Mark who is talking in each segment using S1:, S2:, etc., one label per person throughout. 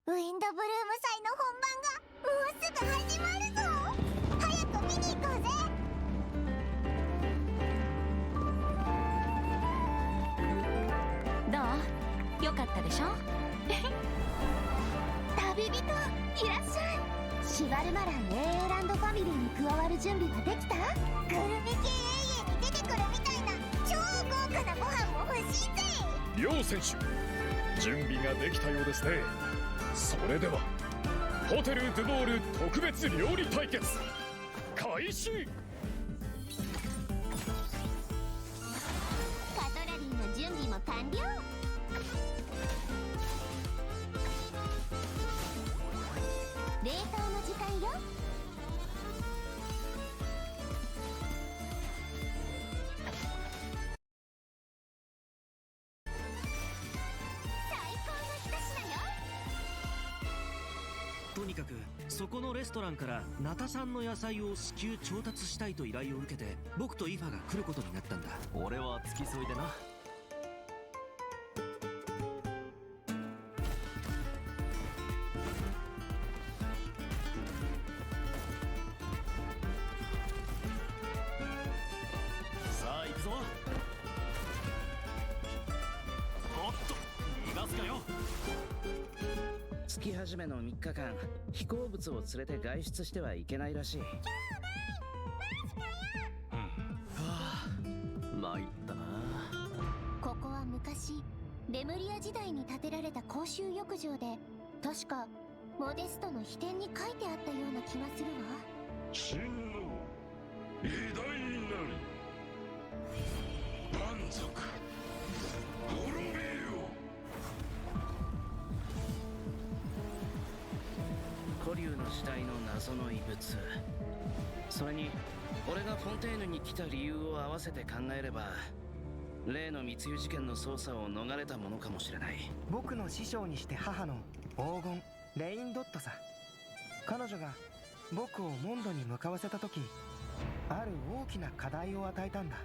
S1: ウィンドブルーム祭の本番がもうすぐ始まるぞ。早く見に行こうぜ。
S2: どう？よかったでしょ？
S1: 旅人いらっしゃい。シバルマラン AA ランドファミリーに加わる準備はできた？グルメ系 AA に出てくるみたいな超豪華なご飯も欲しいぜ。
S3: 両選手、準備ができたようですね。それではホテルドゥボール特別料理対決開始。
S1: カトラリーの準備も完了。冷凍の時間よ。
S4: とにかくそこのレストランからナタ産の野菜を至急調達したいと依頼を受けて、僕とイファが来ることになったんだ。
S5: 俺は付き添いでな。さあ行くぞ。おっと逃がすかよ。
S6: 月始めの3日間、飛行物を連れて外出してはいけないらしい。
S5: 参ったな。
S1: ここは昔レムリア時代に建てられた公衆浴場で、確かモデストの秘典に書いてあったような気がするわ。
S7: 真の偉大なり蛮族滅びよ。
S6: 古竜の時代の謎の遺物、それに俺がフォンテーヌに来た理由を合わせて考えれば、例の密輸事件の捜査を逃れたものかもしれない。
S8: 僕の師匠にして母の黄金レインドットさ。彼女が僕をモンドに向かわせた時、ある大きな課題を与えたんだ。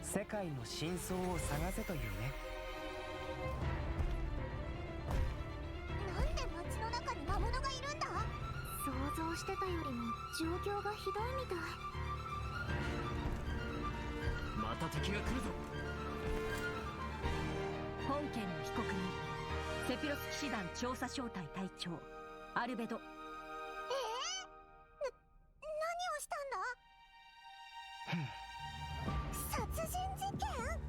S8: 世界の真相を探せというね。
S1: なんで街の中に魔物がいるんだ？想像してたよりも状況がひどいみたい。
S5: また敵が来るぞ。
S2: 本件の被告人、セピロス騎士団調査小隊隊長アルベド。
S1: 何をしたんだ？殺人事件？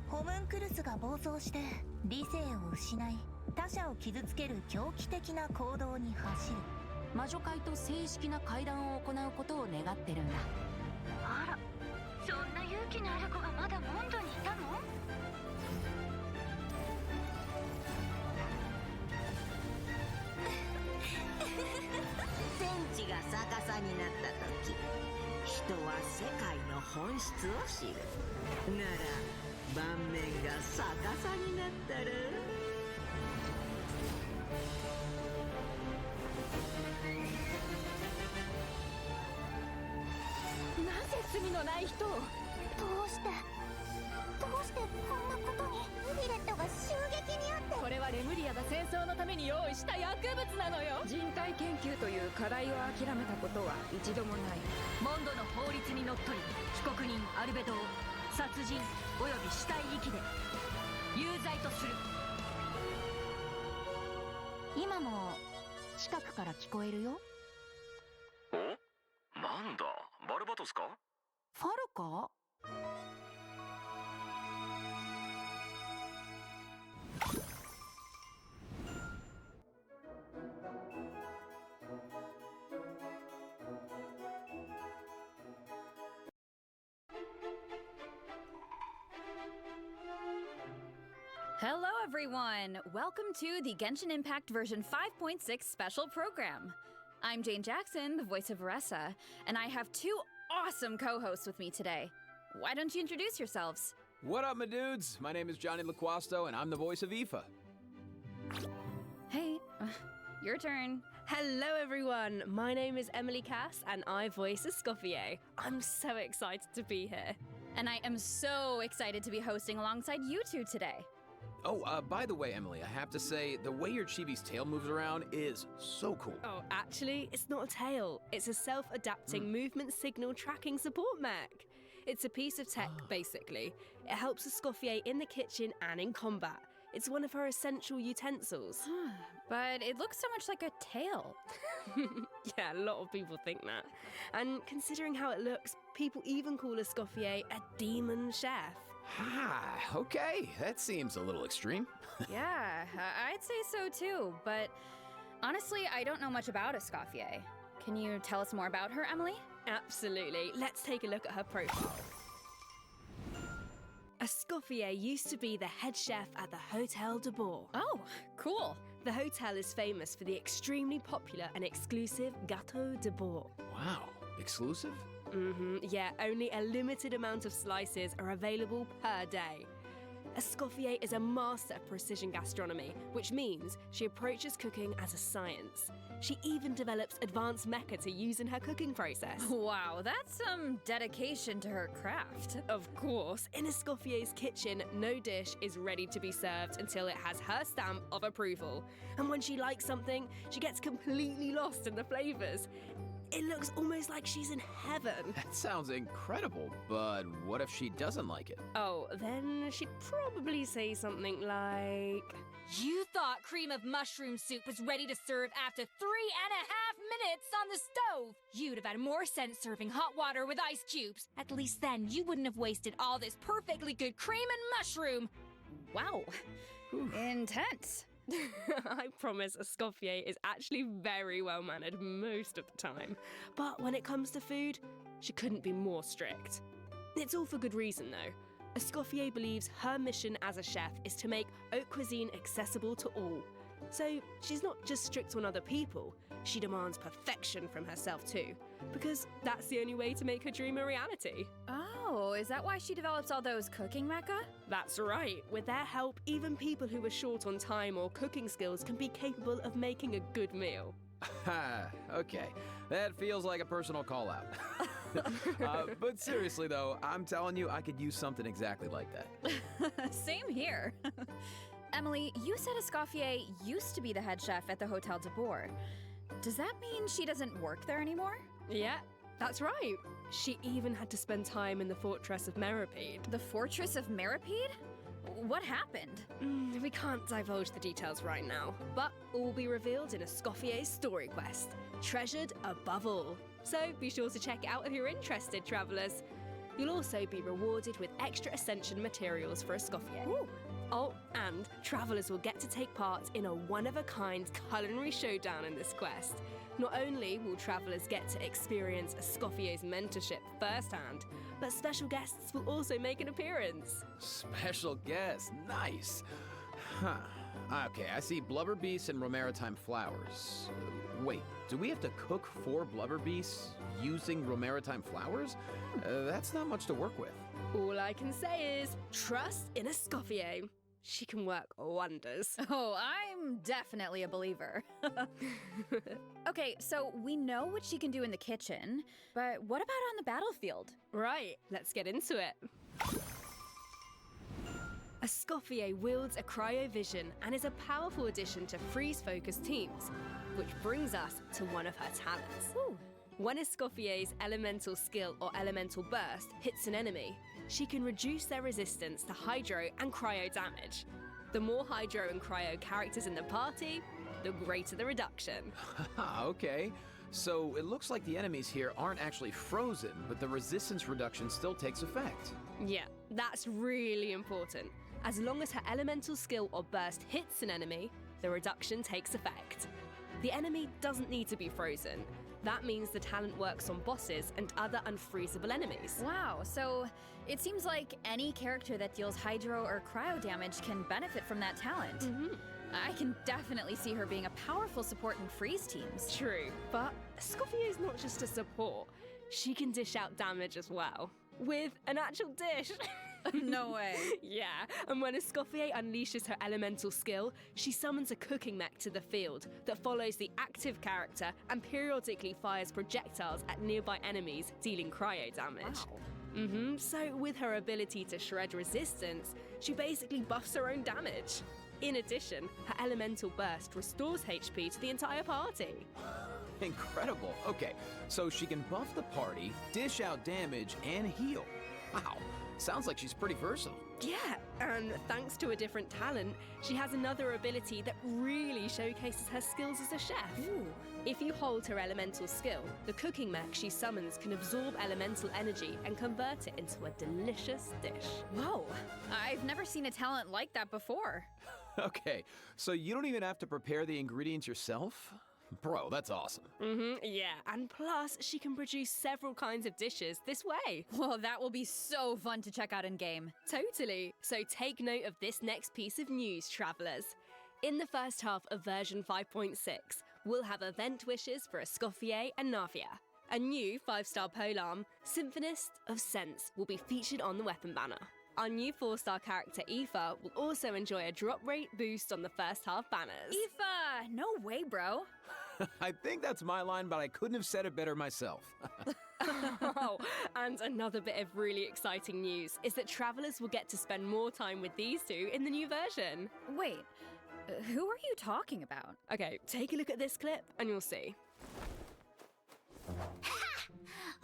S9: ホムンクルスが暴走して理性を失い、他者を傷つける狂気的な行動に走る。
S2: 魔女会と正式な会談を行うことを願ってるんだ。
S1: あら、そんな勇気のある子がまだモンドにいたの？
S10: 天地が逆さになった時、人は世界の本質を知る。なら盤面が逆さになったら、
S2: なぜ罪のない人を。
S1: どうしてこんなことに？ミレットが襲撃にあって。
S2: これはレムリアが戦争のために用意した薬物なのよ。人体研究という課題を諦めたことは一度もない。モンドの法律にのっとり、被告人アルベドを殺人および死体遺棄で有罪とする。今も近くから聞こえるよ。
S5: お、なんだ、バルバトスか？
S2: ファルか？Hello
S11: everyone! Welcome to the Genshin Impact version 5.6 special program. I'm Jane Jackson, the voice of Varessa, and I have two awesome co-hosts with me today. Why don't you introduce yourselves?
S12: What up, my dudes? My name is Johnny LaQuasto, and I'm the voice of Aoife.
S11: Hey, your turn.
S13: Hello everyone, my name is Emily Cass and I voice Escoffier. I'm so excited to be here.
S11: And I am so excited to be hosting alongside you two today.
S12: Oh, by the way, Emily, I have to say, the way your chibi's tail moves around is so cool.
S13: Oh, actually, it's not a tail. It's a self-adapting movement signal tracking support mech. It's a piece of tech, basically. It helps Escoffier in the kitchen and in combat. It's one of her essential utensils.
S11: But it looks so much like a tail.
S13: Yeah, a lot of people think that. And considering how it looks, people even call Escoffier a demon chef.
S12: Ah, okay. That seems a little extreme.
S11: Yeah, I'd say so too, but honestly, I don't know much about Escoffier. Can you tell us more about her, Emily?
S13: Absolutely. Let's take a look at her profile. Escoffier used to be the head chef at the Hotel de Bourg.
S11: Oh, cool.
S13: The hotel is famous for the extremely popular and exclusive Gâteau de Bourg.
S12: Wow, exclusive?
S13: Yeah, only a limited amount of slices are available per day. Escoffier is a master of precision gastronomy, which means she approaches cooking as a science. She even develops advanced mecha to use in her cooking process.
S11: Wow, that's some dedication to her craft.
S13: Of course, in Escoffier's kitchen, no dish is ready to be served until it has her stamp of approval. And when she likes something, she gets completely lost in the flavors. It looks almost like she's in heaven.
S12: That sounds incredible, but what if she doesn't like it?
S13: Oh, then she'd probably say something like...
S14: You thought cream of mushroom soup was ready to serve after 3.5 minutes on the stove. You'd have had more sense serving hot water with ice cubes. At least then you wouldn't have wasted all this perfectly good cream and mushroom.
S11: Wow. Intense.
S13: I promise Escoffier is actually very well-mannered most of the time. But when it comes to food, she couldn't be more strict. It's all for good reason, though. Escoffier believes her mission as a chef is to make haute cuisine accessible to all. So she's not just strict on other people, she demands perfection from herself too. Because that's the only way to make her dream a reality.
S11: Oh, is that why she develops all those cooking mecha?
S13: That's right. With their help, even people who are short on time or cooking skills can be capable of making a good meal.
S12: Okay, that feels like a personal call-out. But seriously though, I'm telling you, I could use something exactly like that.
S11: Same here. Emily, you said Escoffier used to be the head chef at the Hotel de Bourg. Does that mean she doesn't work there anymore?
S13: Yeah, that's right. She even had to spend time in the Fortress of Meripede.
S11: The Fortress of Meripede? What happened?
S13: We can't divulge the details right now, but all will be revealed in Escoffier's story quest, treasured above all. So be sure to check it out if you're interested, travellers. You'll also be rewarded with extra Ascension materials for Escoffier. Oh, And travelers will get to take part in a one-of-a-kind culinary showdown in this quest. Not only will travelers get to experience Escoffier's mentorship firsthand, but special guests will also make an appearance.
S12: Special guest, nice. Huh. Okay, I see blubber beasts and romaritime flowers. Wait, do we have to cook 4 blubber beasts using romaritime flowers? That's not much to work with.
S13: All I can say is, trust in Escoffier. She can work wonders.
S11: Oh, I'm definitely a believer. Okay, so we know what she can do in the kitchen, but what about on the battlefield?
S13: Right, let's get into it. Escoffier wields a cryovision and is a powerful addition to freeze-focused teams, which brings us to one of her talents.
S11: Ooh.
S13: When Escoffier's elemental skill or elemental burst hits an enemy, she can reduce their resistance to hydro and cryo damage. The more hydro and cryo characters in the party, the greater the reduction.
S12: Okay, so it looks like the enemies here aren't actually frozen, but the resistance reduction still takes effect.
S13: Yeah, that's really important. As long as her elemental skill or burst hits an enemy, the reduction takes effect. The enemy doesn't need to be frozen. That means the talent works on bosses and other unfreezable enemies.
S11: Wow, so it seems like any character that deals hydro or cryo damage can benefit from that talent.
S13: Mm-hmm.
S11: I can definitely see her being a powerful support in freeze teams.
S13: True, but Escoffier is not just a support. She can dish out damage as well. With an actual dish.
S11: No way.
S13: Yeah, and when Escoffier unleashes her elemental skill, she summons a cooking mech to the field that follows the active character and periodically fires projectiles at nearby enemies, dealing cryo damage.
S11: Wow.
S13: So with her ability to shred resistance, she basically buffs her own damage. In addition, her elemental burst restores HP to the entire party.
S12: Incredible. Okay, so she can buff the party, dish out damage, and heal. Wow, sounds like she's pretty versatile.
S13: Yeah, and thanks to a different talent, she has another ability that really showcases her skills as a chef.
S11: Ooh.
S13: If you hold her elemental skill, the cooking mech she summons can absorb elemental energy and convert it into a delicious dish.
S11: Whoa, I've never seen a talent like that before.
S12: Okay, so you don't even have to prepare the ingredients yourself? Bro, that's awesome.
S13: Yeah, and plus, she can produce several kinds of dishes this way.
S11: Well, that will be so fun to check out in game.
S13: Totally. So take note of this next piece of news, travelers. In the first half of version 5.6, we'll have event wishes for Escoffier and Navia. A new 5-star polearm, Symphonist of Sense, will be featured on the weapon banner. Our new 4-star character, Aoife, will also enjoy a drop rate boost on the first half banners.
S11: Aoife! No way, bro.
S12: I think that's my line, but I couldn't have said it better myself.
S13: Oh, and another bit of really exciting news is that travelers will get to spend more time with these two in the new version.
S11: Wait, who are you talking about?
S13: Okay, take a look at this clip and you'll see.
S1: Ha!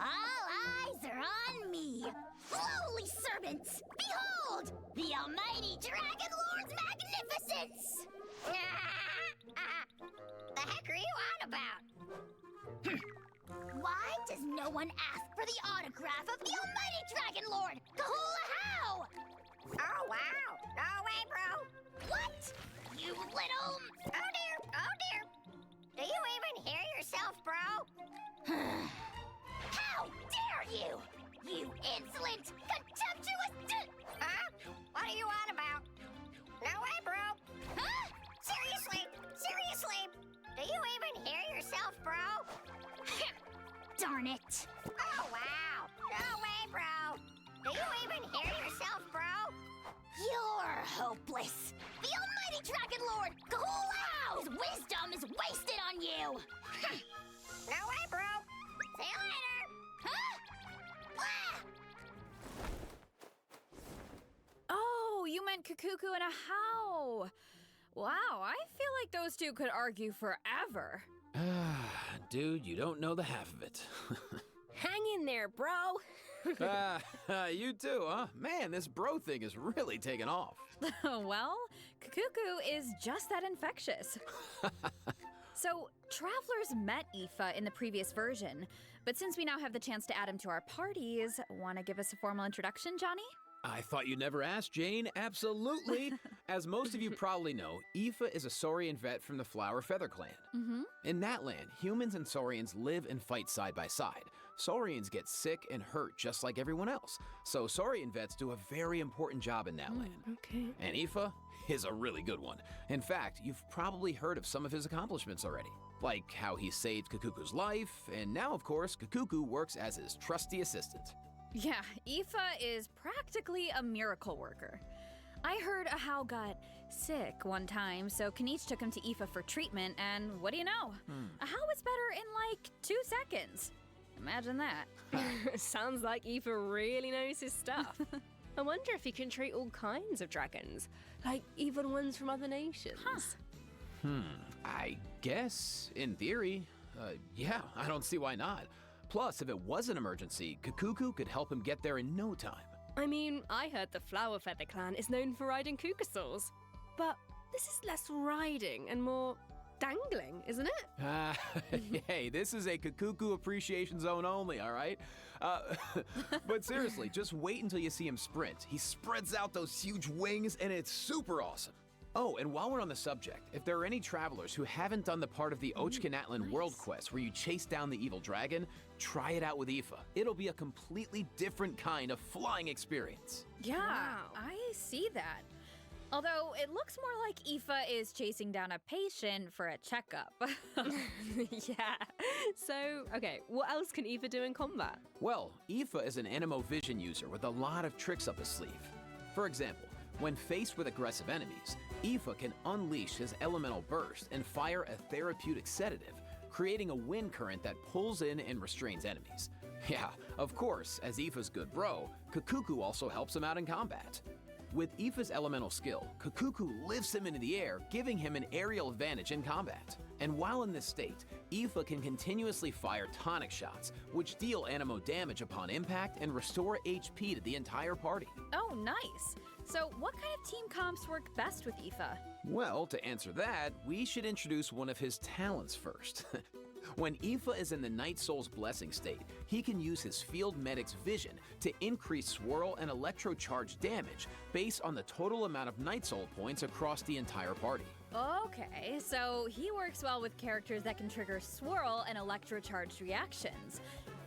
S1: All eyes are on me! Lowly servants! Behold! The almighty Dragon Lord's magnificence! The heck are you on about? Why does no one ask for the autograph of the almighty Dragon Lord? Kahula how? Oh wow! No way, bro! What? You little... Oh dear! Oh dear! Do you even hear yourself, bro? How dare you! You insolent, contemptuous Huh? What are you on about? No way, bro! Huh? Seriously? Seriously? Do you even hear yourself, bro? Darn it! Oh, wow! No way, bro! Do you even hear yourself, bro? You're hopeless! The almighty Dragon Lord, Kahulao! His wisdom is wasted on you! No way, bro! See you later! Huh?
S11: Oh, you meant Kukuku and a how. Wow, I feel like those two could argue forever.
S12: Dude, you don't know the half of it.
S13: Hang in there, bro.
S12: You too, huh? Man, this bro thing is really taking off.
S11: Well, Kukuku is just that infectious. So, travelers met Aoife in the previous version, but since we now have the chance to add him to our parties, want to give us a formal introduction, Johnny?
S12: I thought you never asked, Jane. Absolutely. As most of you probably know, Aoife is a Saurian vet from the Flower Feather Clan. In that land, humans and Saurians live and fight side by side. Saurians get sick and hurt just like everyone else, so Saurian vets do a very important job in that land.
S13: Okay.
S12: And Aoife is a really good one. In fact, you've probably heard of some of his accomplishments already, like how he saved Kakuku's life, and now, of course, Kakuku works as his trusty assistant.
S11: Yeah, Aoife is practically a miracle worker. I heard Ahau got sick one time, so Kaniche took him to Aoife for treatment, and what do you know? Ahau was better in like 2 seconds. Imagine that.
S13: Sounds like Aoife really knows his stuff. I wonder if he can treat all kinds of dragons, like even ones from other nations.
S12: I guess, in theory, yeah, I don't see why not. Plus, if it was an emergency, Kakuku could help him get there in no time.
S13: I mean, I heard the Flower Feather Clan is known for riding kukasaurs, but this is less riding and more dangling, isn't it?
S12: Hey, this is a Kakuku appreciation zone only, all right? But seriously, just wait until you see him sprint. He spreads out those huge wings, and it's super awesome. Oh, and while we're on the subject, if there are any travelers who haven't done the part of the Ochkanatlan World Quest where you chase down the evil dragon, try it out with Aoife. It'll be a completely different kind of flying experience.
S11: Yeah,
S13: Wow.
S11: I see that. Although it looks more like Aoife is chasing down a patient for a checkup.
S13: Yeah. So, okay, what else can Aoife do in combat?
S12: Well, Aoife is an Anemo Vision user with a lot of tricks up his sleeve. For example, when faced with aggressive enemies, Aoife can unleash his elemental burst and fire a therapeutic sedative, creating a wind current that pulls in and restrains enemies. Yeah, of course, as Aoife's good bro, Kakuku also helps him out in combat. With Aoife's elemental skill, Kakuku lifts him into the air, giving him an aerial advantage in combat. And while in this state, Aoife can continuously fire tonic shots, which deal Anemo damage upon impact and restore HP to the entire party.
S11: Oh, nice. So what kind of team comps work best with Aoife?
S12: Well, to answer that, we should introduce one of his talents first. When Aoife is in the Night Soul's Blessing state, he can use his Field Medic's Vision to increase swirl and electrocharge damage based on the total amount of Night Soul points across the entire party.
S11: Okay, so he works well with characters that can trigger swirl and electrocharged reactions,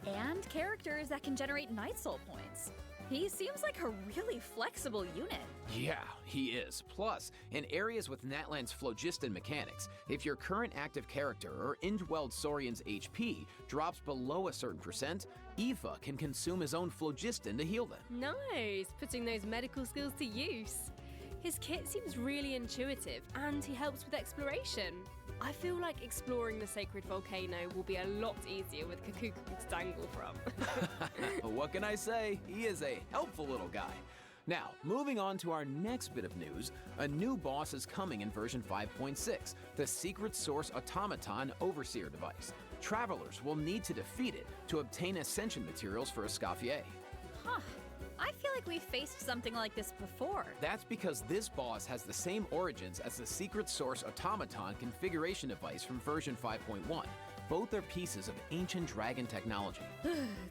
S11: and characters that can generate Night Soul points. He seems like a really flexible unit.
S12: Yeah, he is. Plus, in areas with Natlan's phlogiston mechanics, if your current active character or indwelled Saurian's HP drops below a certain percent, Aoife can consume his own phlogiston to heal them.
S13: Nice, putting those medical skills to use. His kit seems really intuitive, and he helps with exploration. I feel like exploring the sacred volcano will be a lot easier with Kakuku to dangle from.
S12: What can I say? He is a helpful little guy. Now, moving on to our next bit of news, a new boss is coming in version 5.6, the Secret Source Automaton Overseer device. Travelers will need to defeat it to obtain ascension materials for Escoffier.
S11: Huh. I feel like we faced something like this before.
S12: That's because this boss has the same origins as the Secret Source Automaton configuration device from version 5.1. Both are pieces of ancient dragon technology.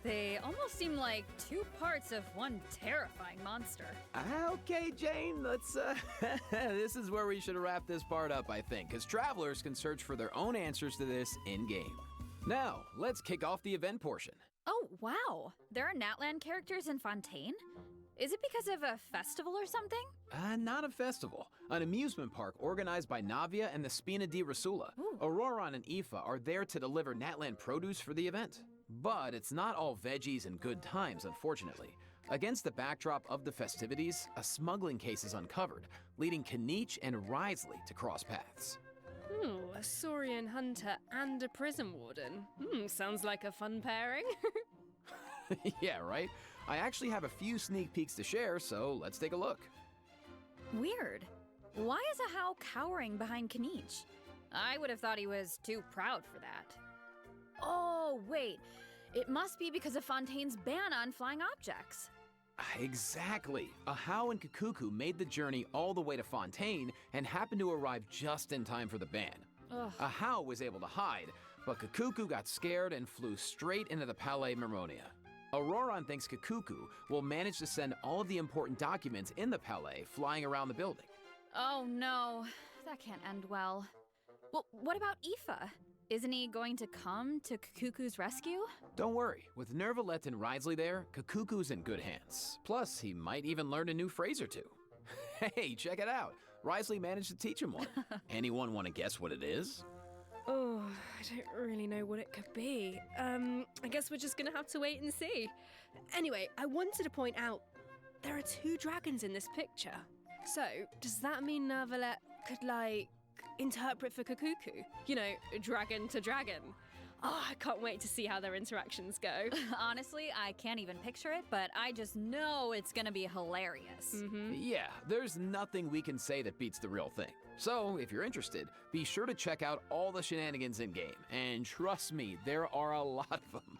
S11: They almost seem like 2 parts of one terrifying monster.
S12: Okay, Jane, let's, this is where we should wrap this part up, I think, because travelers can search for their own answers to this in-game. Now, let's kick off the event portion.
S11: Oh, wow. There are Natlan characters in Fontaine? Is it because of a festival or something?
S12: Not a festival. An amusement park organized by Navia and the Spina di Rasula. Auroron and Aoife are there to deliver Natlan produce for the event. But it's not all veggies and good times, unfortunately. Against the backdrop of the festivities, a smuggling case is uncovered, leading Kaniche and Risley to cross paths.
S13: A Saurian hunter and a prison warden. Sounds like a fun pairing.
S12: Yeah, right? I actually have a few sneak peeks to share, so let's take a look.
S11: Weird. Why is Ahau cowering behind Kaniche? I would have thought he was too proud for that. Oh, wait. It must be because of Fontaine's ban on flying objects.
S12: Exactly. Ahau and Kakuku made the journey all the way to Fontaine and happened to arrive just in time for the ban. Ahau was able to hide, but Kakuku got scared and flew straight into the Palais Mermonia. Auroron thinks Kakuku will manage to send all of the important documents in the Palais flying around the building.
S11: Oh no, that can't end well. Well, what about Aoife? Isn't he going to come to Kakuku's rescue?
S12: Don't worry, with Nervalette and Risley there, Kakuku's in good hands. Plus, he might even learn a new phrase or two. Hey, check it out. Risley managed to teach him one. Anyone want to guess what it is?
S13: Oh, I don't really know what it could be. I guess we're just gonna have to wait and see. Anyway, I wanted to point out there are 2 dragons in this picture. So, does that mean Nervalette could, like, interpret for Kakuku? You know, dragon to dragon. Oh, I can't wait to see how their interactions go.
S11: Honestly, I can't even picture it, but I just know it's gonna be hilarious.
S12: Yeah, there's nothing we can say that beats the real thing. So, if you're interested, be sure to check out all the shenanigans in-game. And trust me, there are a lot of them.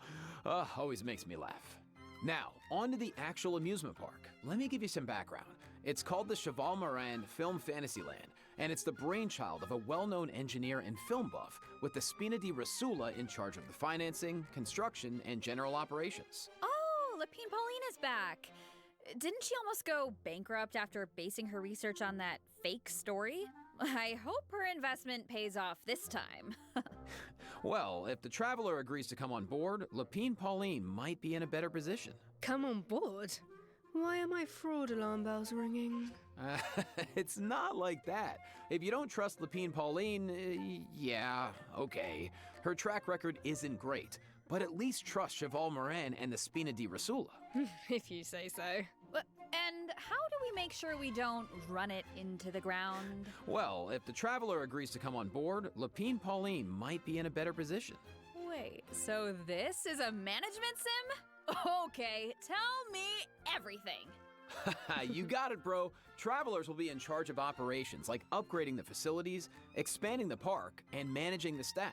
S12: Always makes me laugh. Now, on to the actual amusement park. Let me give you some background. It's called the Cheval Moran Film Fantasyland, and it's the brainchild of a well-known engineer and film buff with the Spina di Rasula in charge of the financing, construction, and general operations.
S11: Oh, Lapine Pauline is back. Didn't she almost go bankrupt after basing her research on that fake story? I hope her investment pays off this time.
S12: Well, if the Traveler agrees to come on board, Lapine Pauline might be in a better position.
S13: Come on board? Why are my fraud alarm bells ringing?
S12: It's not like that. If you don't trust Lapine Pauline, yeah, okay. Her track record isn't great, but at least trust Cheval Moran and the Spina di Rasula.
S13: If you say so.
S11: And how do we make sure we don't run it into the ground?
S12: Well, if the Traveler agrees to come on board, Lapine Pauline might be in a better position.
S11: Wait, so this is a management sim? Okay, tell me everything.
S12: You got it, bro. Travelers will be in charge of operations like upgrading the facilities, expanding the park, and managing the staff.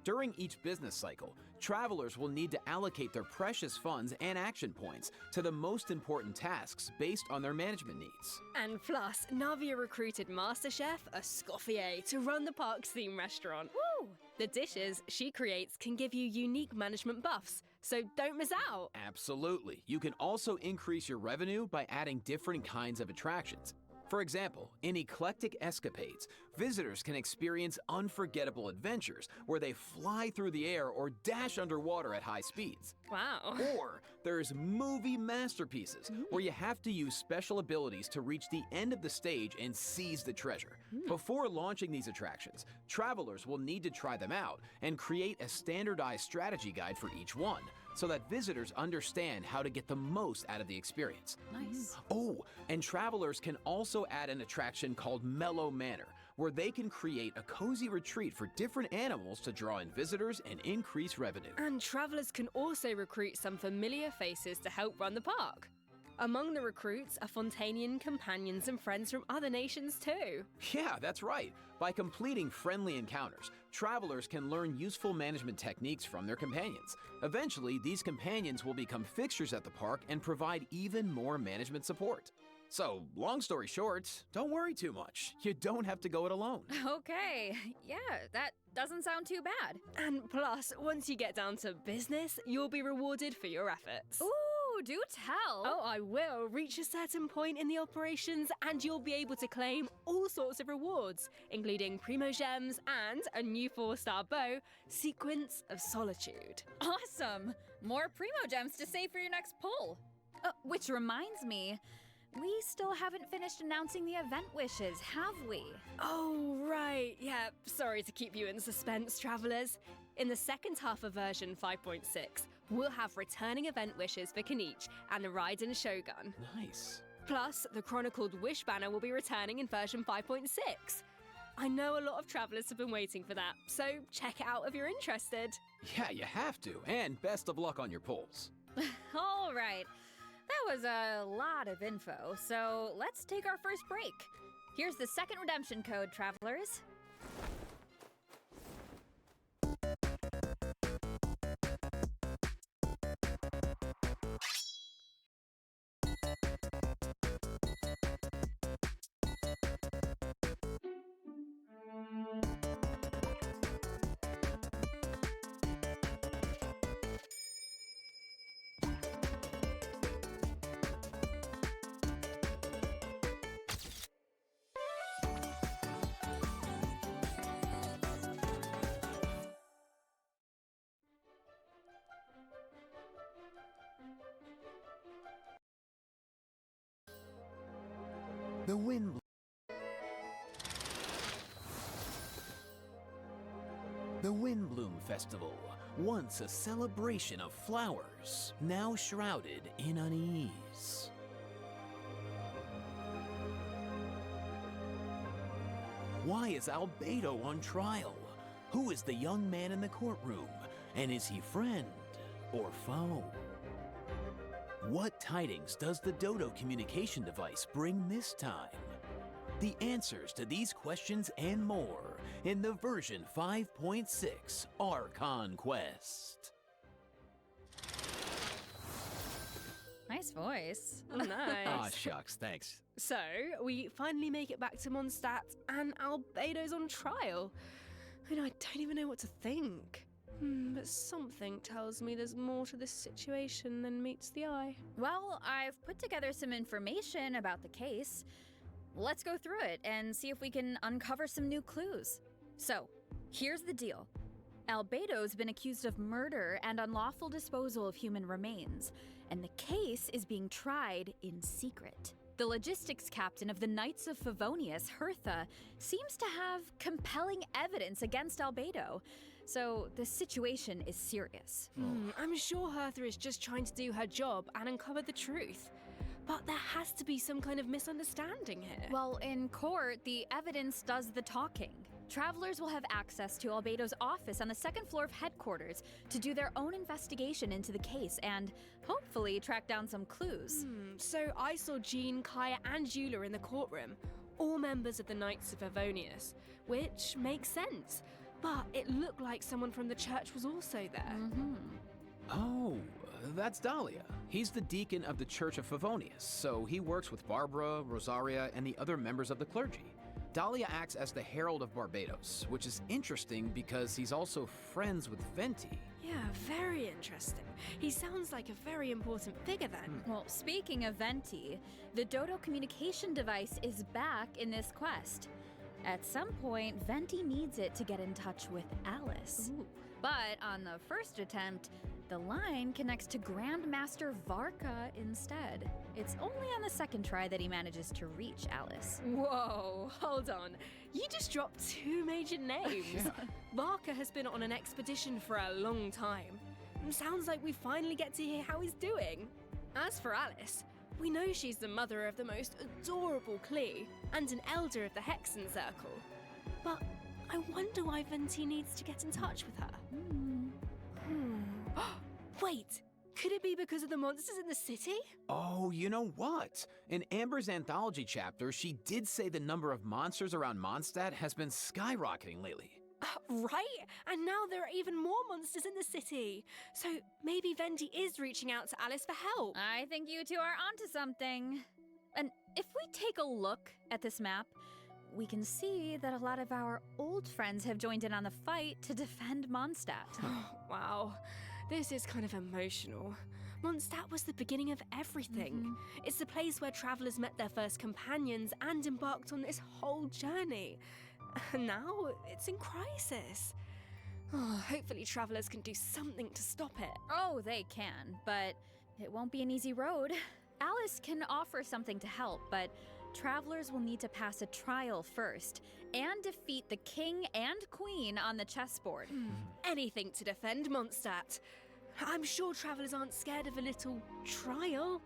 S12: During each business cycle, travelers will need to allocate their precious funds and action points to the most important tasks based on their management needs.
S13: And plus, Navia recruited Master Chef Escoffier to run the park's theme restaurant.
S11: Woo!
S13: The dishes she creates can give you unique management buffs, so don't miss out.
S12: Absolutely. You can also increase your revenue by adding different kinds of attractions. For example, in Eclectic Escapades, visitors can experience unforgettable adventures where they fly through the air or dash underwater at high speeds.
S13: Wow.
S12: Or there's Movie Masterpieces, where you have to use special abilities to reach the end of the stage and seize the treasure. Before launching these attractions, travelers will need to try them out and create a standardized strategy guide for each one, so that visitors understand how to get the most out of the experience.
S11: Nice.
S12: Oh, and travelers can also add an attraction called Mellow Manor, where they can create a cozy retreat for different animals to draw in visitors and increase revenue.
S13: And travelers can also recruit some familiar faces to help run the park. Among the recruits are Fontanian companions and friends from other nations too.
S12: Yeah, that's right. By completing friendly encounters, travelers can learn useful management techniques from their companions. Eventually, these companions will become fixtures at the park and provide even more management support. So, long story short, don't worry too much. You don't have to go it alone.
S11: Okay, yeah, that doesn't sound too bad.
S13: And plus, once you get down to business, you'll be rewarded for your efforts.
S11: Ooh, do tell.
S13: Oh, I will. Reach a certain point in the operations and you'll be able to claim all sorts of rewards, including Primo Gems and a new 4-star bow, Sequence of Solitude.
S11: Awesome! More Primo Gems to save for your next pull. Which reminds me, we still haven't finished announcing the event wishes, have we?
S13: Oh, right. Yeah, sorry to keep you in suspense, travelers. In the second half of version 5.6, we'll have returning event wishes for Kanichi and the Raiden Shogun.
S12: Nice.
S13: Plus, the chronicled Wish banner will be returning in version 5.6. I know a lot of travelers have been waiting for that, so check it out if you're interested.
S12: Yeah, you have to, and best of luck on your pulls.
S11: All right. That was a lot of info, so let's take our first break. Here's the second redemption code, travelers.
S12: The wind. The Windbloom Festival, once a celebration of flowers, now shrouded in unease. Why is Albedo on trial? Who is the young man in the courtroom? And is he friend or foe? What tidings does the Dodo communication device bring this time? The answers to these questions and more in the version 5.6 Archon Quest.
S11: Nice voice.
S13: Oh, nice.
S12: Aw, shucks, thanks.
S13: So, we finally make it back to Mondstadt, and Albedo's on trial. And I don't even know what to think. But something tells me there's more to this situation than meets the eye.
S11: Well, I've put together some information about the case. Let's go through it and see if we can uncover some new clues. So, here's the deal. Albedo's been accused of murder and unlawful disposal of human remains, and the case is being tried in secret. The logistics captain of the Knights of Favonius, Hertha, seems to have compelling evidence against Albedo, so the situation is serious.
S13: I'm sure Hertha is just trying to do her job and uncover the truth. But there has to be some kind of misunderstanding here.
S11: Well, in court, the evidence does the talking. Travelers will have access to Albedo's office on the second floor of headquarters to do their own investigation into the case and hopefully track down some clues.
S13: So I saw Jean, Kaya, and Eula in the courtroom, all members of the Knights of Favonius, which makes sense. But it looked like someone from the church was also there.
S12: Oh, that's Dahlia. He's the deacon of the Church of Favonius, so he works with Barbara, Rosaria, and the other members of the clergy. Dahlia acts as the Herald of Barbados, which is interesting because he's also friends with Venti.
S13: Yeah, very interesting. He sounds like a very important figure then.
S11: Well, speaking of Venti, the Dodo communication device is back in this quest. At some point, Venti needs it to get in touch with Alice. But on the first attempt, the line connects to Grandmaster Varka instead. It's only on the second try that he manages to reach Alice.
S13: Whoa, hold on. You just dropped two major names. Varka has been on an expedition for a long time. Sounds like we finally get to hear how he's doing. As for Alice, we know she's the mother of the most adorable Klee and an elder of the Hexen Circle. But I wonder why Venti needs to get in touch with her. Wait, could it be because of the monsters in the city?
S12: Oh, you know what? In Amber's anthology chapter, she did say the number of monsters around Mondstadt has been skyrocketing lately.
S13: Right? And now there are even more monsters in the city. So maybe Venti is reaching out to Alice for help.
S11: I think you two are onto something. And if we take a look at this map, we can see that a lot of our old friends have joined in on the fight to defend Mondstadt.
S13: Wow, this is kind of emotional. Mondstadt was the beginning of everything. It's the place where travelers met their first companions and embarked on this whole journey. And now it's in crisis. Hopefully travelers can do something to stop it.
S11: Oh, they can, but it won't be an easy road. Alice can offer something to help, but travelers will need to pass a trial first and defeat the king and queen on the chessboard.
S13: Anything to defend Mondstadt. I'm sure travelers aren't scared of a little trial.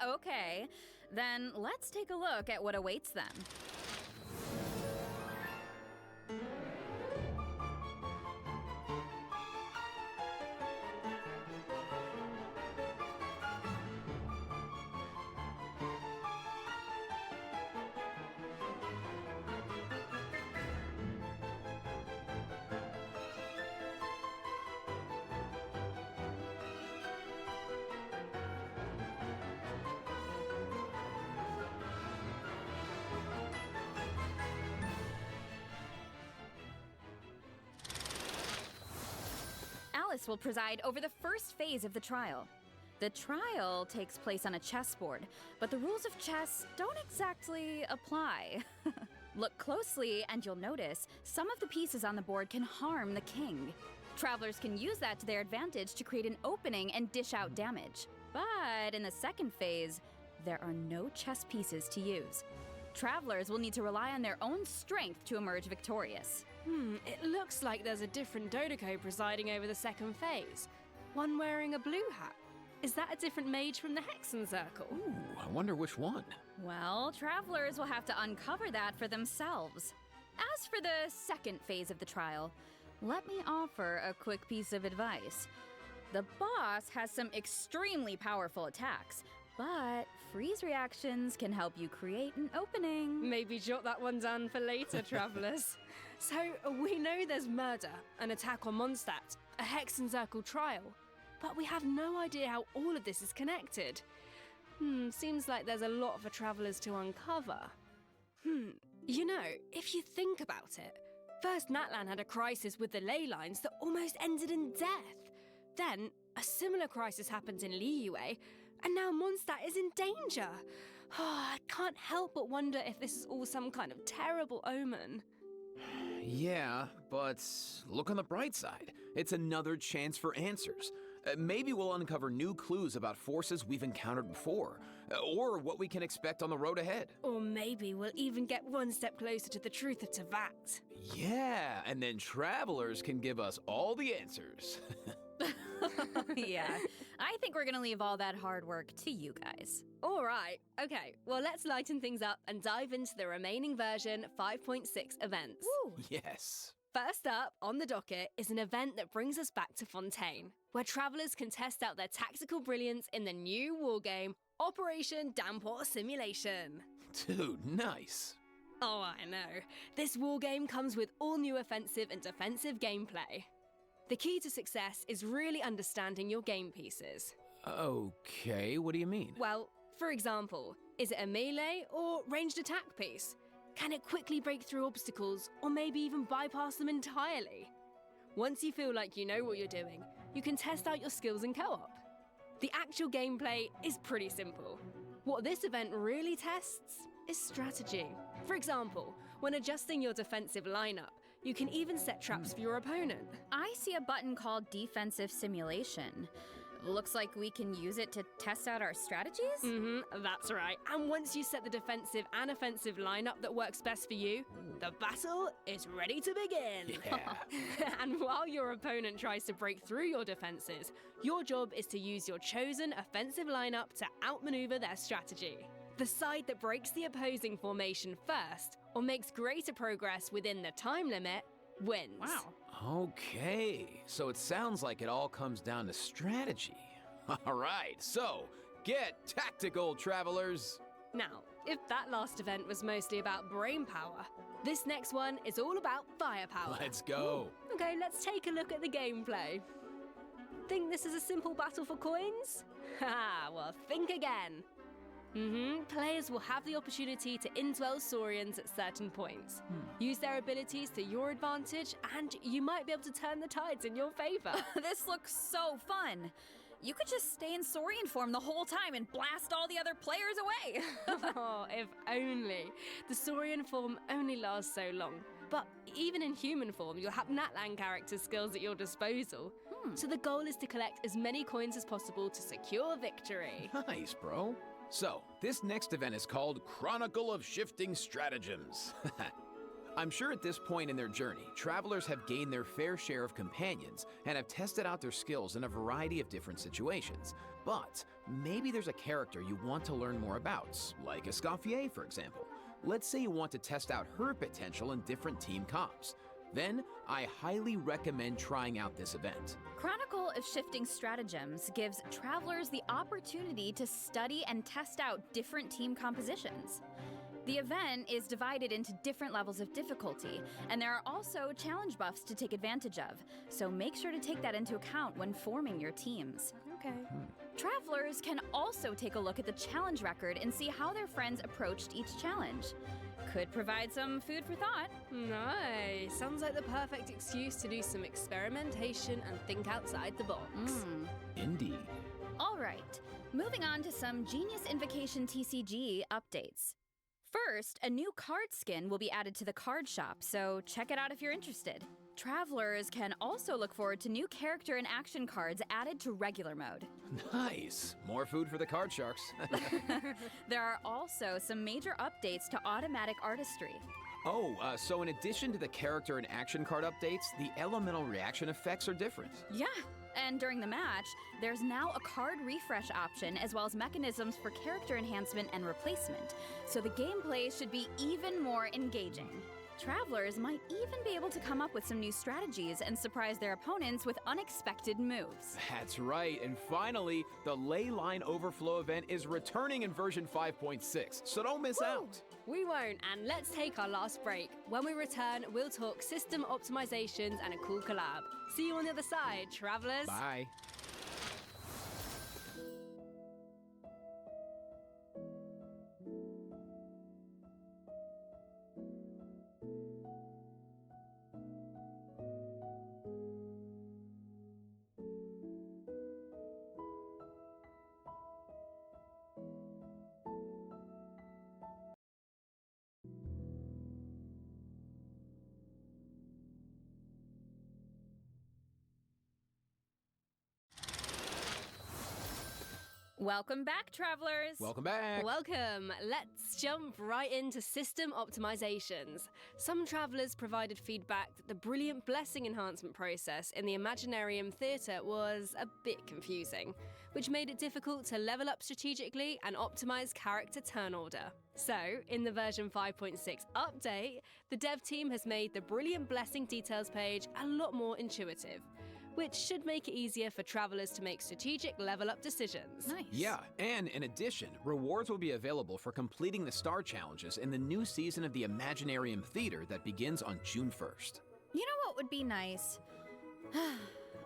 S11: Okay. Then let's take a look at what awaits them. Alice will preside over the first phase of the trial. The trial takes place on a chessboard, but the rules of chess don't exactly apply. Look closely and you'll notice some of the pieces on the board can harm the king. Travelers can use that to their advantage to create an opening and dish out damage. But in the second phase, there are no chess pieces to use. Travelers will need to rely on their own strength to emerge victorious.
S13: It looks like there's a different Dodoko presiding over the second phase. One wearing a blue hat. Is that a different mage from the Hexen Circle?
S12: Ooh, I wonder which one.
S11: Well, travelers will have to uncover that for themselves. As for the second phase of the trial, let me offer a quick piece of advice. The boss has some extremely powerful attacks, but freeze reactions can help you create an opening.
S13: Maybe jot that one down for later, travelers. So, we know there's murder, an attack on Mondstadt, a Hexen Circle trial, but we have no idea how all of this is connected. Seems like there's a lot for travelers to uncover. You know, if you think about it, first Natlan had a crisis with the ley lines that almost ended in death. Then, a similar crisis happened in Liyue, and now Mondstadt is in danger. I can't help but wonder if this is all some kind of terrible omen.
S12: Yeah, but look on the bright side. It's another chance for answers. Maybe we'll uncover new clues about forces we've encountered before, or what we can expect on the road ahead.
S13: Or maybe we'll even get one step closer to the truth of Teyvat.
S12: Yeah, and then travelers can give us all the answers.
S11: Yeah, I think we're gonna leave all that hard work to you guys.
S13: All right, okay, well, let's lighten things up and dive into the remaining version 5.6 events.
S11: Woo!
S12: Yes.
S13: First up on the docket is an event that brings us back to Fontaine, where travelers can test out their tactical brilliance in the new wargame, Operation Damport Simulation.
S12: Dude, nice.
S13: Oh, I know. This wargame comes with all new offensive and defensive gameplay. The key to success is really understanding your game pieces.
S12: Okay, what do you mean?
S13: Well, for example, is it a melee or ranged attack piece? Can it quickly break through obstacles, or maybe even bypass them entirely? Once you feel like you know what you're doing, you can test out your skills in co-op. The actual gameplay is pretty simple. What this event really tests is strategy. For example, when adjusting your defensive lineup, you can even set traps for your opponent.
S11: I see a button called Defensive Simulation. Looks like we can use it to test out our strategies?
S13: That's right. And once you set the defensive and offensive lineup that works best for you, the battle is ready to begin.
S12: Yeah.
S13: And while your opponent tries to break through your defenses, your job is to use your chosen offensive lineup to outmaneuver their strategy. The side that breaks the opposing formation first, or makes greater progress within the time limit, wins.
S11: Wow.
S12: Okay, so it sounds like it all comes down to strategy. All right, so get tactical, travelers.
S13: Now, if that last event was mostly about brain power, this next one is all about firepower.
S12: Let's go.
S13: Okay, let's take a look at the gameplay. Think this is a simple battle for coins? Haha, well, think again. Players will have the opportunity to indwell Saurians at certain points. Use their abilities to your advantage, and you might be able to turn the tides in your favor.
S11: This looks so fun. You could just stay in Saurian form the whole time and blast all the other players away.
S13: Oh, if only. The Saurian form only lasts so long. But even in human form, you'll have Natlan character skills at your disposal. So the goal is to collect as many coins as possible to secure victory.
S12: Nice, bro. So, this next event is called Chronicle of Shifting Stratagems. I'm sure at this point in their journey, travelers have gained their fair share of companions and have tested out their skills in a variety of different situations. But maybe there's a character you want to learn more about, like Escoffier, for example. Let's say you want to test out her potential in different team comps. Then, I highly recommend trying out this event.
S11: Chronicle of Shifting Stratagems gives travelers the opportunity to study and test out different team compositions. The event is divided into different levels of difficulty, and there are also challenge buffs to take advantage of, so make sure to take that into account when forming your teams.
S13: Okay.
S11: Travelers can also take a look at the challenge record and see how their friends approached each challenge. Could provide some food for thought.
S13: Nice. Sounds like the perfect excuse to do some experimentation and think outside the box.
S12: Indeed.
S11: All right, moving on to some Genius Invocation TCG updates. First, a new card skin will be added to the card shop, so check it out if you're interested. Travelers can also look forward to new character and action cards added to regular mode.
S12: Nice! More food for the card sharks.
S11: There are also some major updates to automatic artistry.
S12: Oh, so in addition to the character and action card updates, the elemental reaction effects are different.
S11: Yeah, and during the match, there's now a card refresh option as well as mechanisms for character enhancement and replacement, so the gameplay should be even more engaging. Travelers might even be able to come up with some new strategies and surprise their opponents with unexpected moves.
S12: That's right, and finally, the Ley Line Overflow event is returning in version 5.6, so don't miss out.
S13: We won't, and let's take our last break. When we return, we'll talk system optimizations and a cool collab. See you on the other side, travelers.
S12: Bye.
S11: Welcome back, travelers!
S12: Welcome back!
S13: Welcome! Let's jump right into system optimizations. Some travelers provided feedback that the brilliant blessing enhancement process in the Imaginarium Theatre was a bit confusing, which made it difficult to level up strategically and optimize character turn order. So, in the version 5.6 update, the dev team has made the brilliant blessing details page a lot more intuitive, which should make it easier for travelers to make strategic level-up decisions.
S11: Nice.
S12: Yeah, and in addition, rewards will be available for completing the star challenges in the new season of the Imaginarium Theater that begins on June 1st.
S11: You know what would be nice?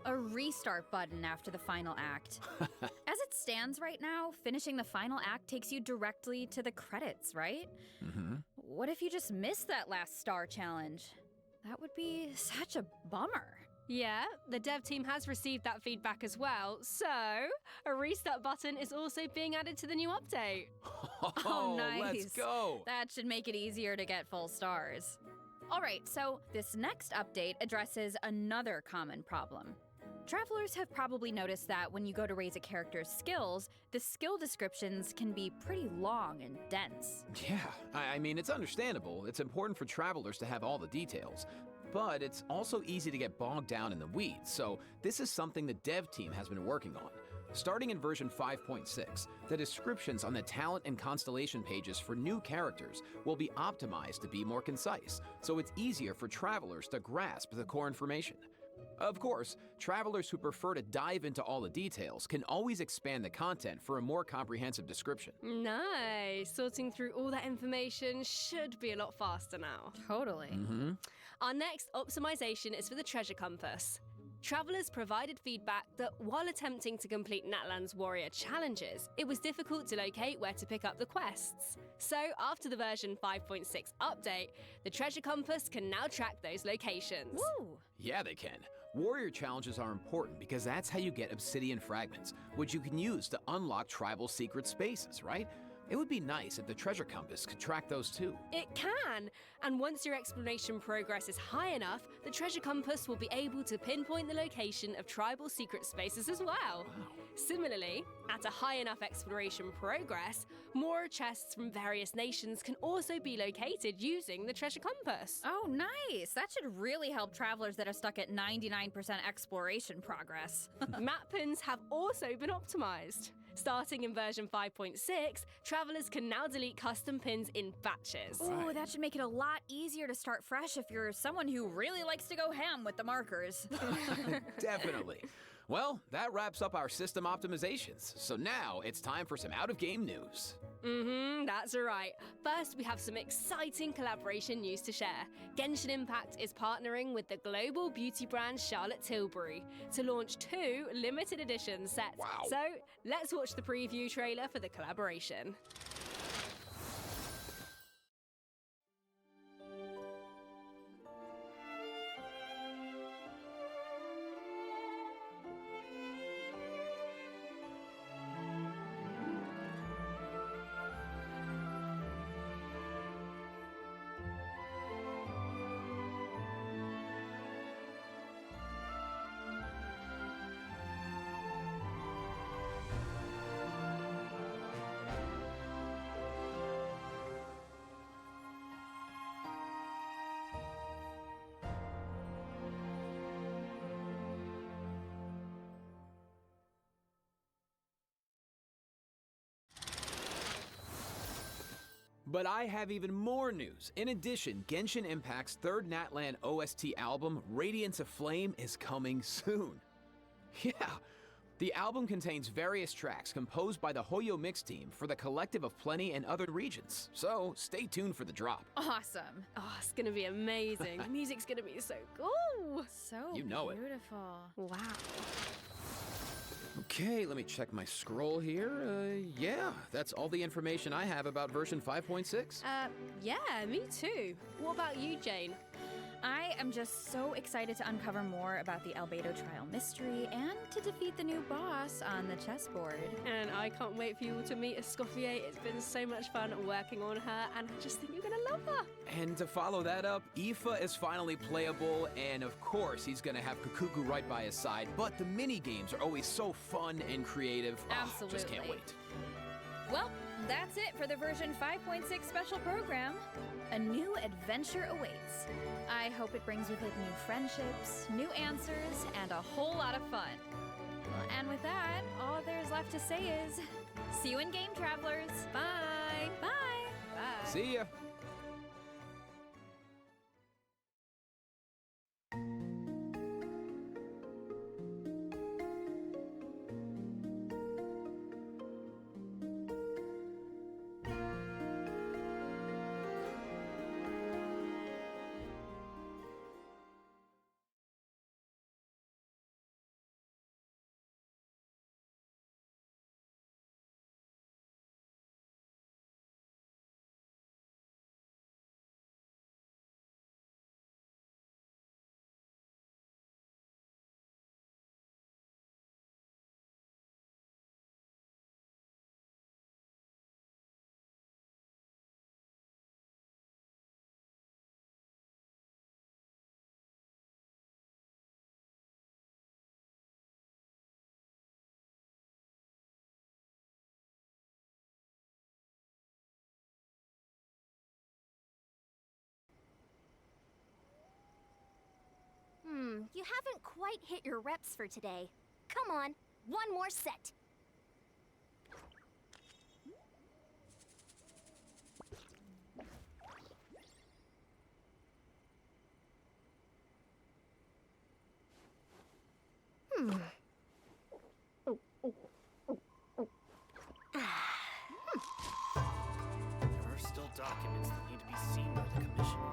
S11: A restart button after the final act. As it stands right now, finishing the final act takes you directly to the credits, right?
S12: Mm-hmm.
S11: What if you just missed that last star challenge? That would be such a bummer.
S13: Yeah, the dev team has received that feedback as well, so a restart button is also being added to the new update.
S11: Oh, nice.
S12: Let's go!
S11: That should make it easier to get full stars. All right, so this next update addresses another common problem. Travelers have probably noticed that when you go to raise a character's skills, the skill descriptions can be pretty long and dense.
S12: Yeah, I mean, it's understandable. It's important for travelers to have all the details. But it's also easy to get bogged down in the weeds, so this is something the dev team has been working on. Starting in version 5.6, the descriptions on the talent and constellation pages for new characters will be optimized to be more concise, so it's easier for travelers to grasp the core information. Of course, travelers who prefer to dive into all the details can always expand the content for a more comprehensive description.
S13: Nice! Sorting through all that information should be a lot faster now.
S11: Totally.
S12: Mm-hmm.
S13: Our next optimization is for the treasure compass. Travelers provided feedback that while attempting to complete Natlan's warrior challenges, it was difficult to locate where to pick up the quests. So, after the version 5.6 update, the treasure compass can now track those locations.
S11: Woo!
S12: Yeah, they can. Warrior challenges are important because that's how you get obsidian fragments, which you can use to unlock tribal secret spaces, right? It would be nice if the treasure compass could track those too.
S13: It can! And once your exploration progress is high enough, the treasure compass will be able to pinpoint the location of tribal secret spaces as well.
S12: Wow.
S13: Similarly, at a high enough exploration progress, more chests from various nations can also be located using the treasure compass.
S11: Oh, nice! That should really help travelers that are stuck at 99% exploration progress.
S13: Map pins have also been optimized. Starting in version 5.6, travelers can now delete custom pins in batches.
S11: Ooh, that should make it a lot easier to start fresh if you're someone who really likes to go ham with the markers.
S12: Definitely. Well, that wraps up our system optimizations. So now it's time for some out-of-game news.
S13: That's right. First, we have some exciting collaboration news to share. Genshin Impact is partnering with the global beauty brand Charlotte Tilbury to launch 2 limited edition sets.
S12: Wow.
S13: So, let's watch the preview trailer for the collaboration.
S12: But I have even more news. In addition, Genshin Impact's third Natlan OST album, Radiance of Flame, is coming soon. Yeah, the album contains various tracks composed by the Hoyo Mix team for the Collective of Plenty and other regions, so stay tuned for the drop.
S11: Awesome.
S13: Oh, it's gonna be amazing. The music's gonna be so cool.
S11: So
S12: You know it.
S11: beautiful.
S13: Wow.
S12: Okay, let me check my scroll here. Yeah, that's all the information I have about version 5.6.
S13: Yeah, me too. What about you, Jane?
S11: I am just so excited to uncover more about the Albedo trial mystery and to defeat the new boss on the chessboard.
S13: And I can't wait for you all to meet Escoffier. It's been so much fun working on her, and I just think you're gonna love her.
S12: And to follow that up, Aoife is finally playable, and of course he's gonna have Kukuku right by his side, but the mini-games are always so fun and creative.
S11: Absolutely.
S12: Just can't wait.
S11: Well, that's it for the version 5.6 special program. A new adventure awaits. I hope it brings with it new friendships, new answers, and a whole lot of fun. Well, and with that, all there's left to say is, see you in game, travelers. Bye. Bye. Bye.
S12: See ya.
S1: You haven't quite hit your reps for today. Come on, one more set.
S6: There are still documents that need to be seen by the Commissioner.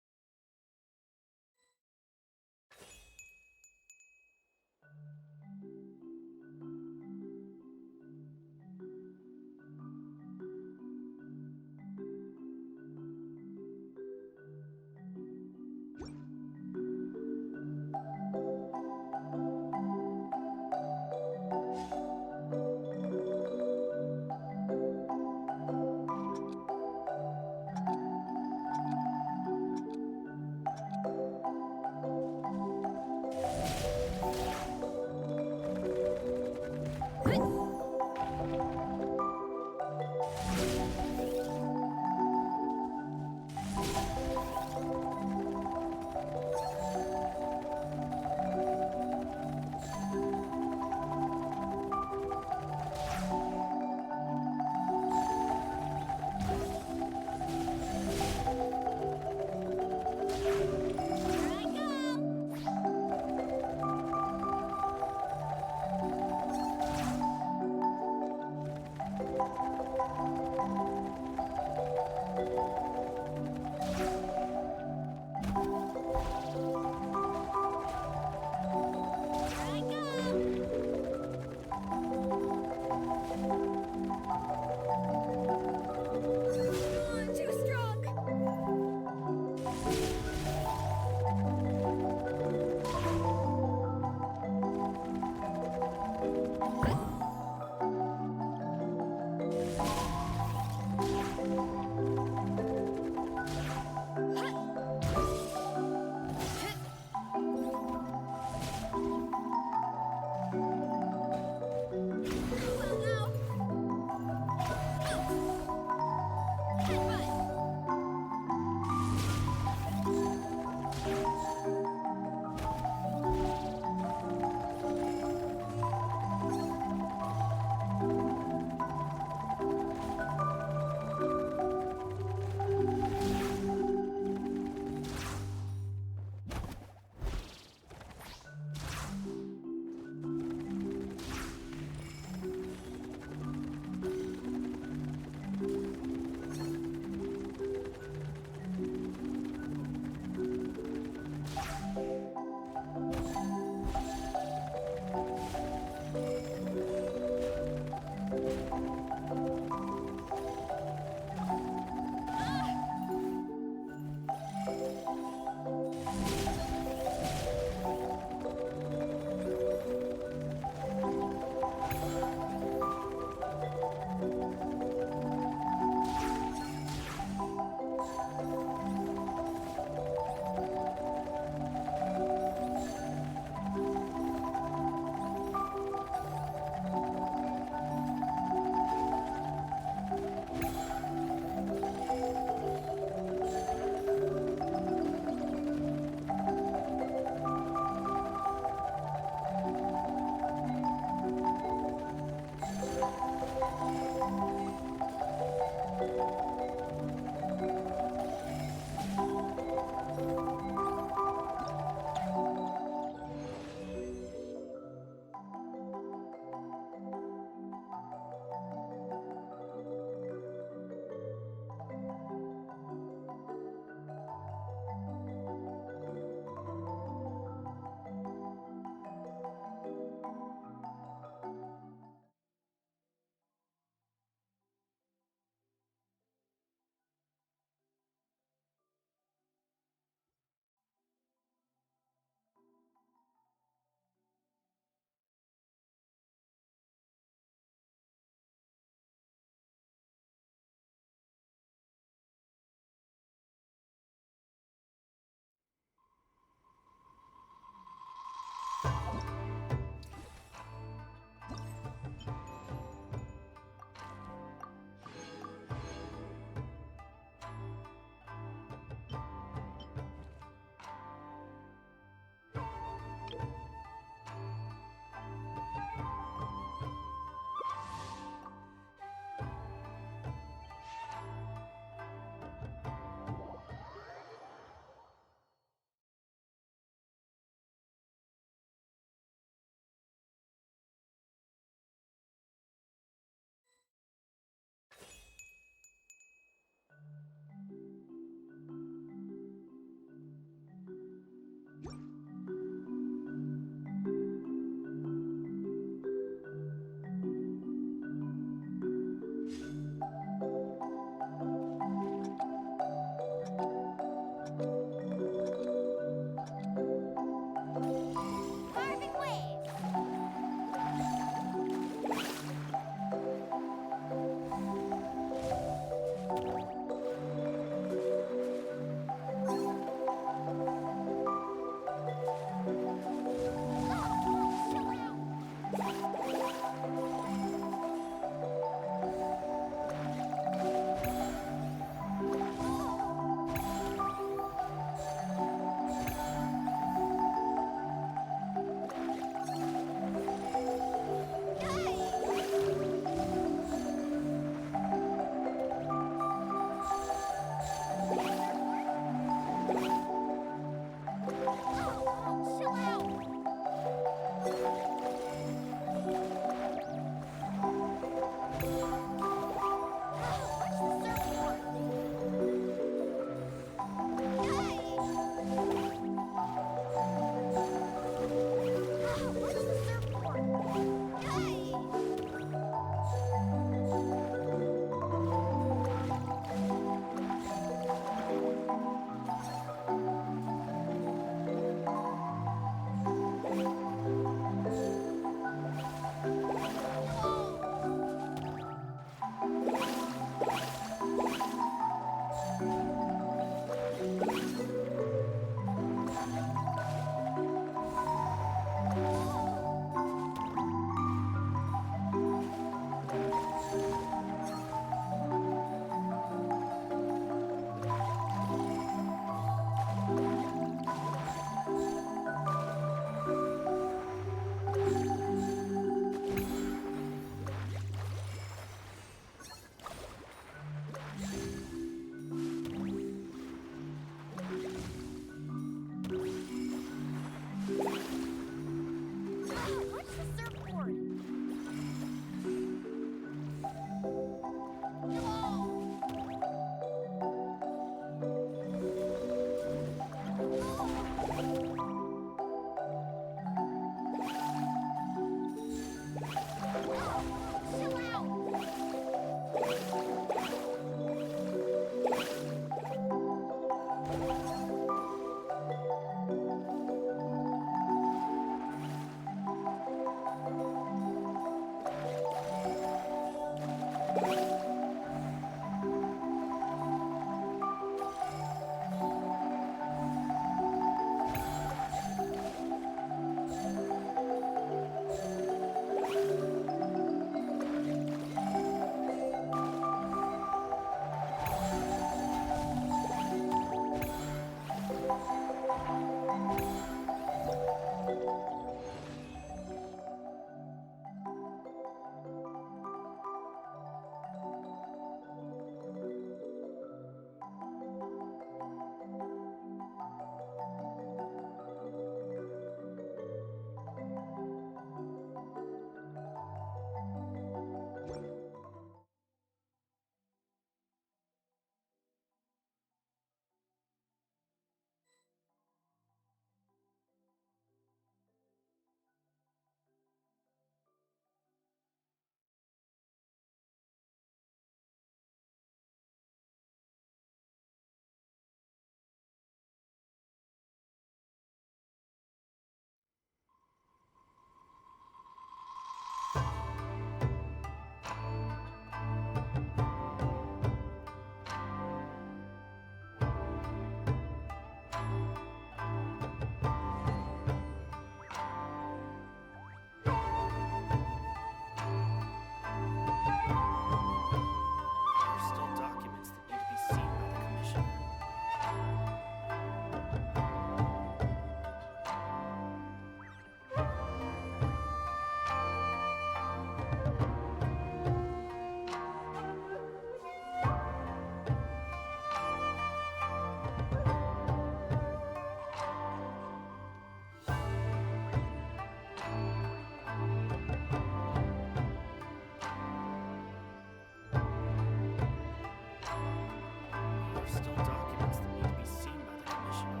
S6: still documents that need to be seen by the Commissioner.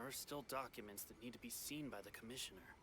S6: There are still documents that need to be seen by the Commissioner.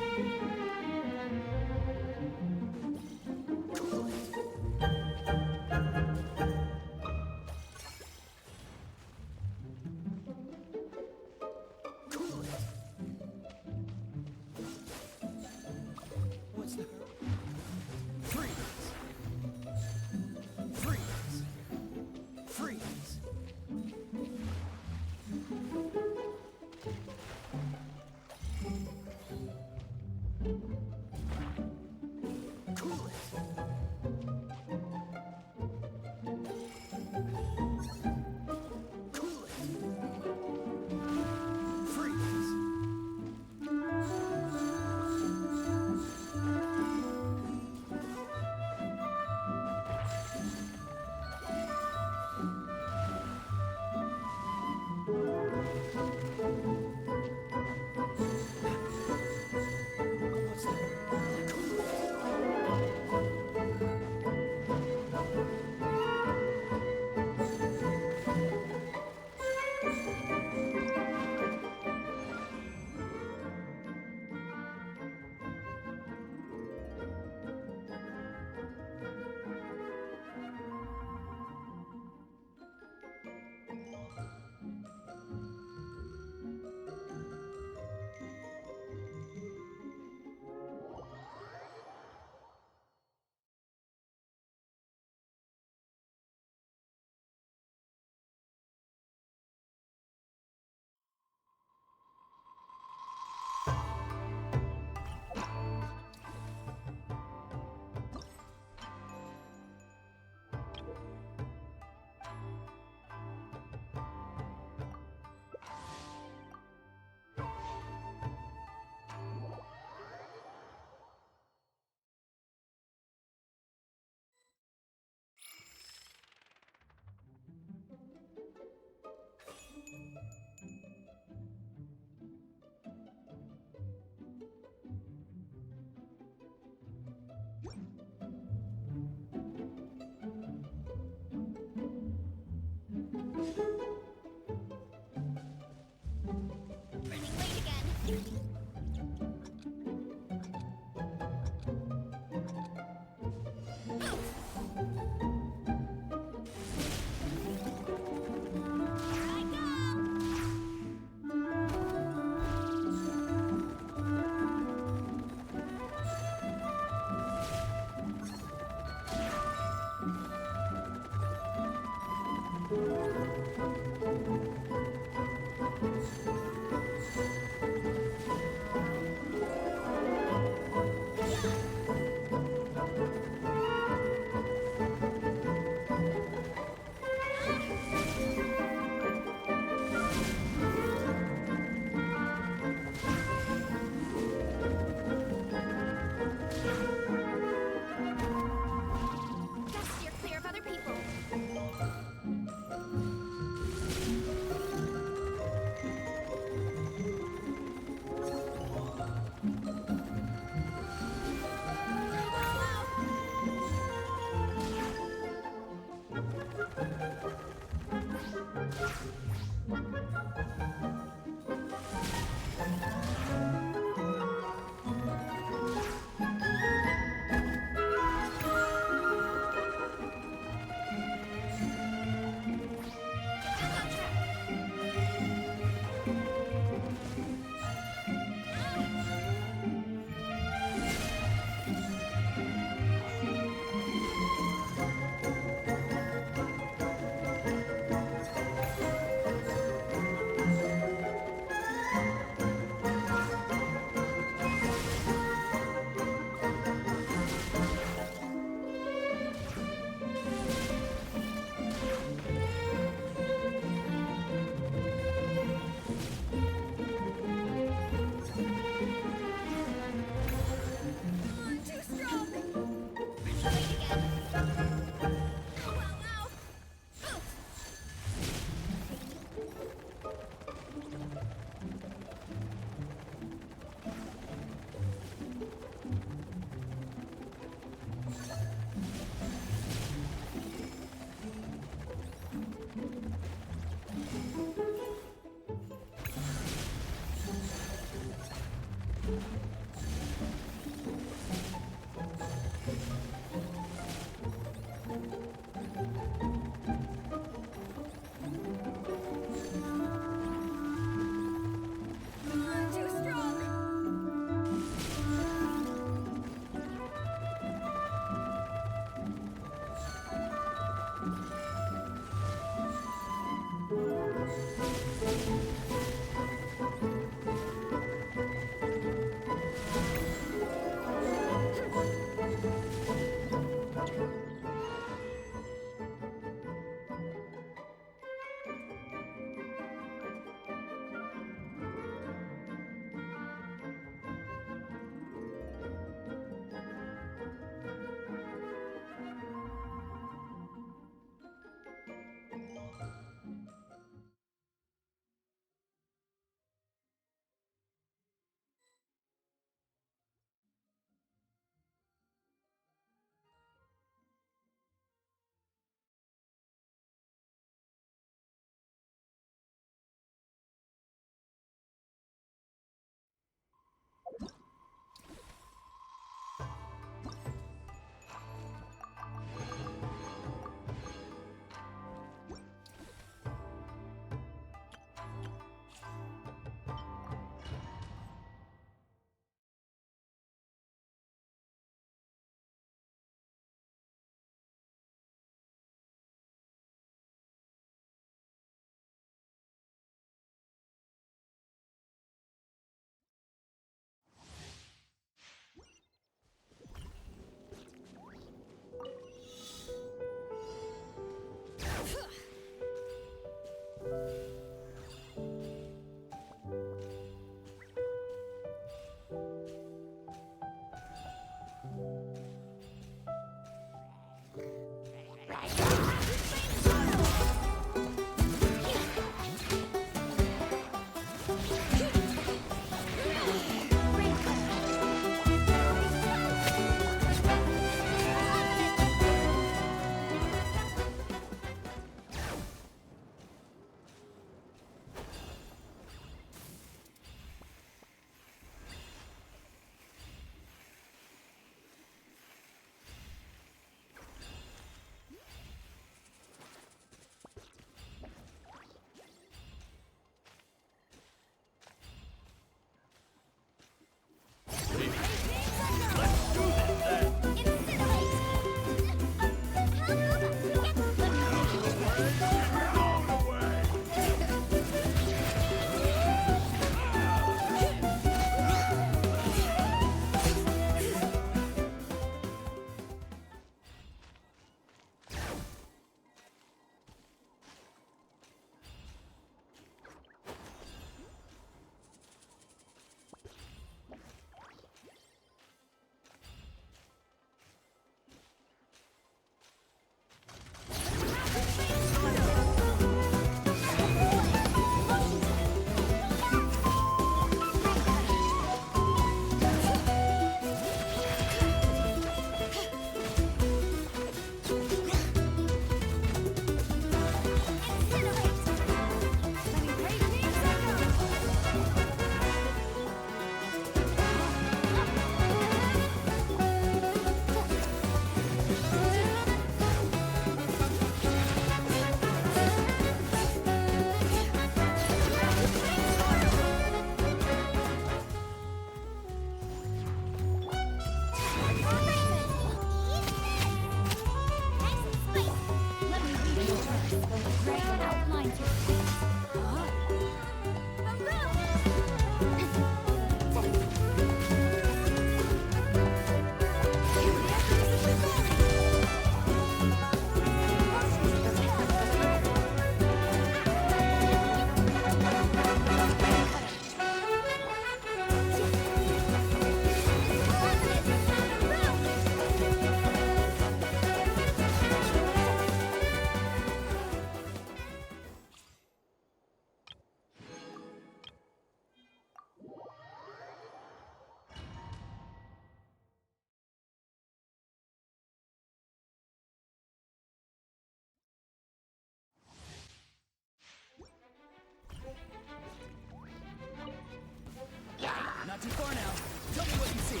S15: Not too far now. Tell me what you see.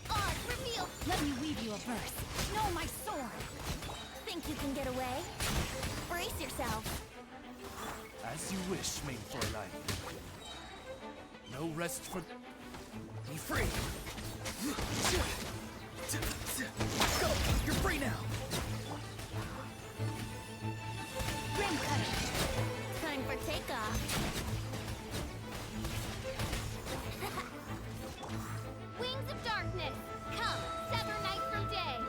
S1: Odd, reveal!
S14: Let me weave you a verse.
S1: No, my sword! Think you can get away? Brace yourself.
S15: As you wish, main for life. No rest for... Be free! Go! You're free now!
S1: Rim cutter. Time for takeoff. Wings of darkness! Come, sever night from day!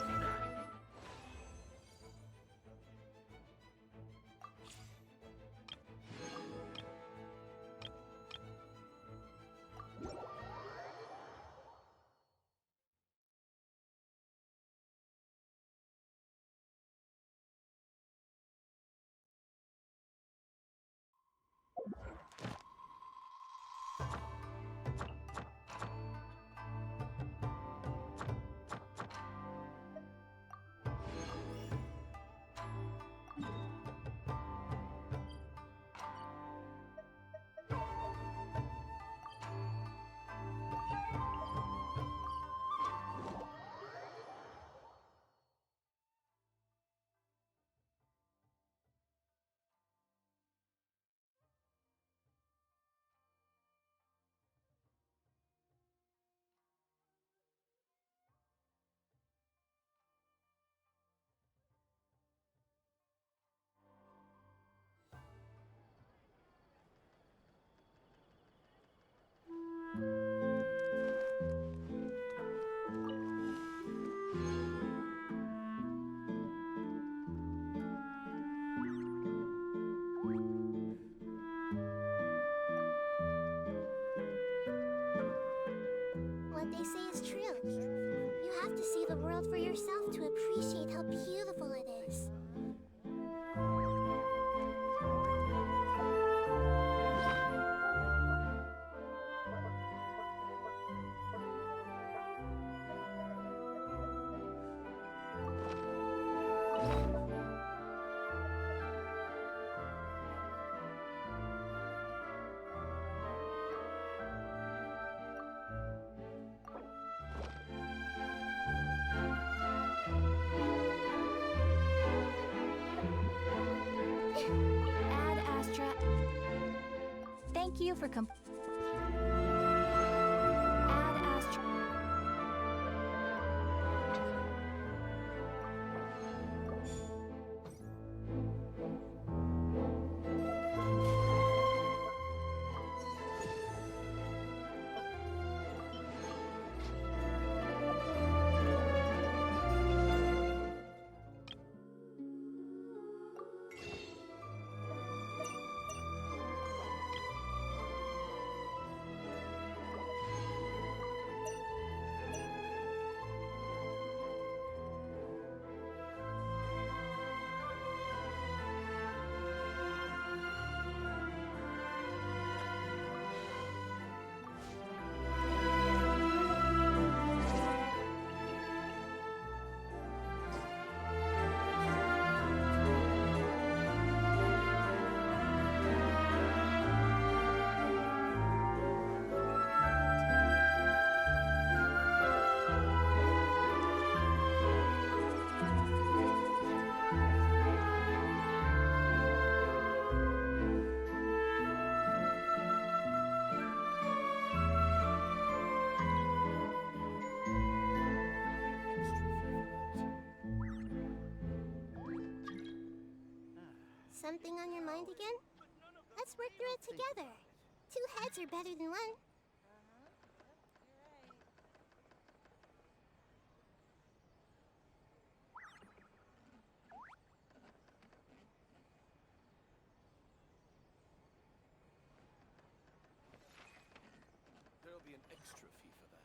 S1: What they say is true. You have to see the world for yourself to appreciate how beautiful it is. Ad Astra. Thank you for Ad Astra. Something on your mind again? Let's work through it together. Two heads are better than one.
S15: There'll be an extra fee for that.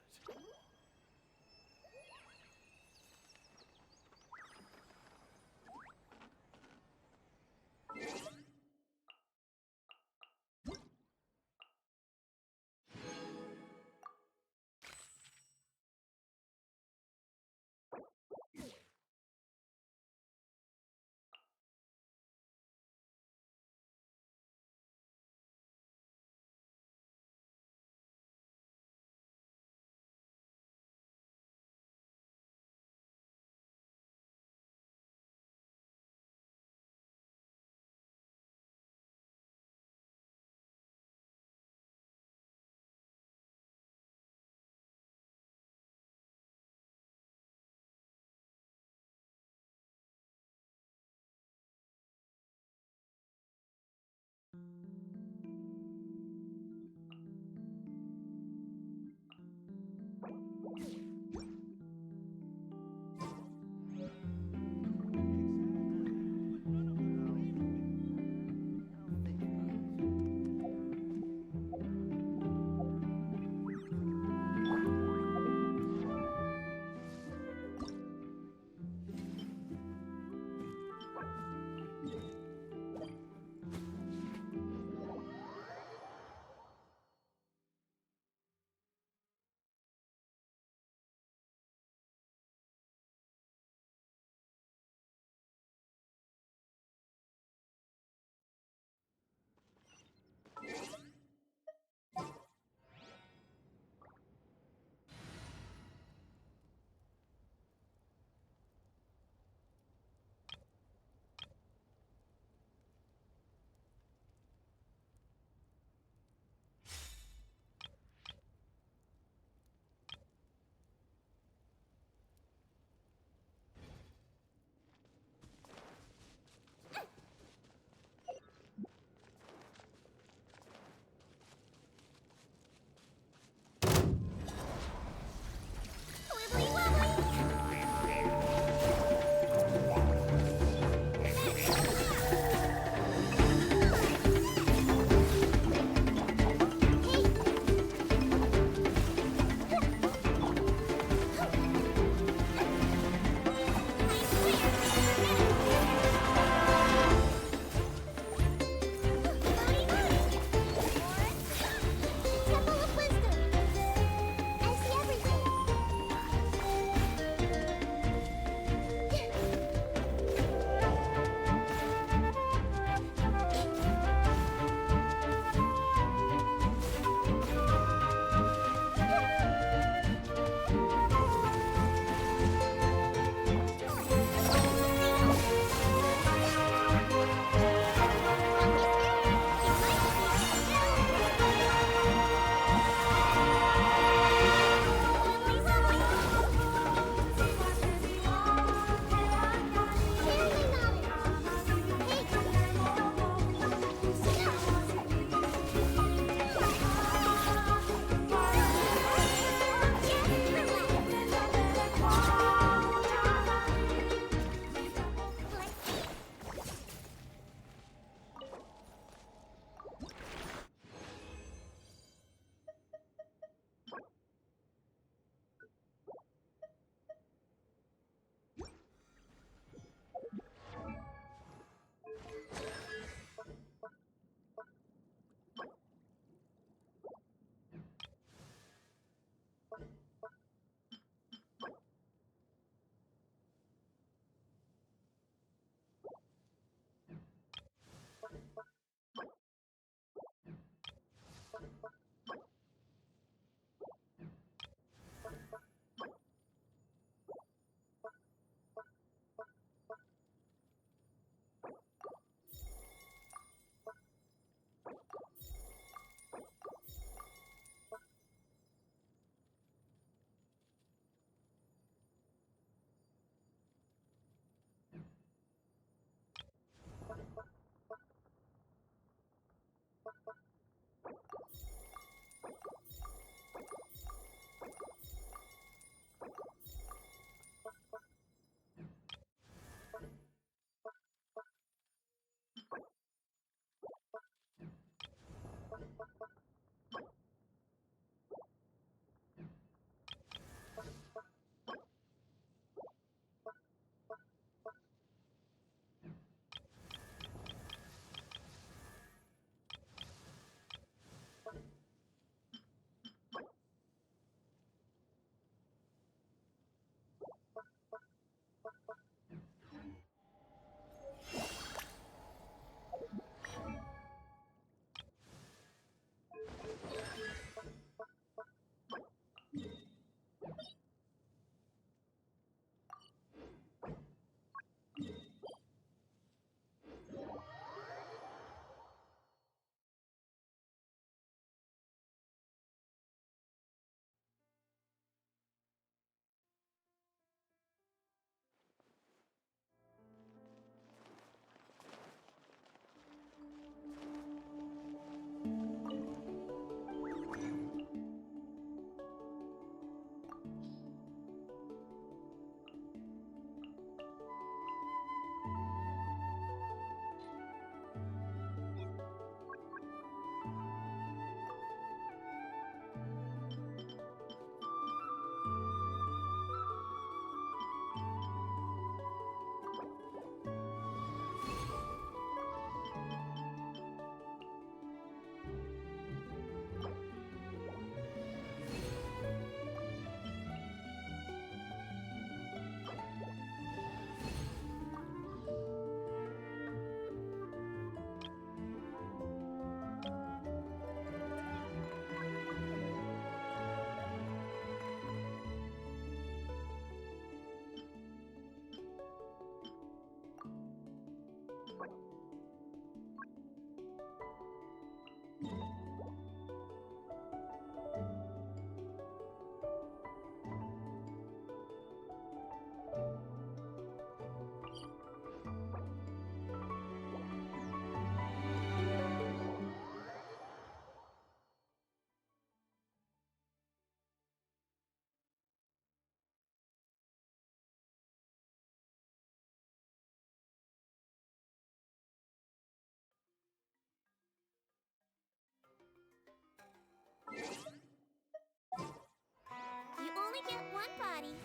S1: buddy.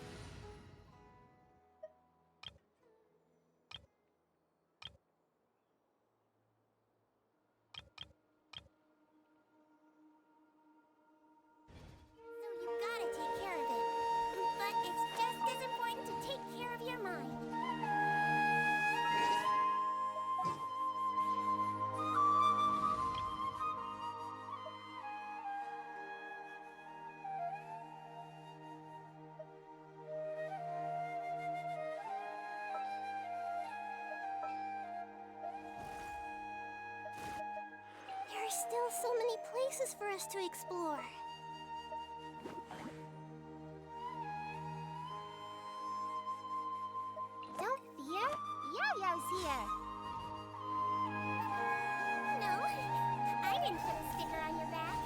S1: So you gotta take care of it. But it's just as important to take care of your mind. There are still so many places for us to explore. Don't fear, Yo-Yo's here. No, I didn't put a sticker on your back.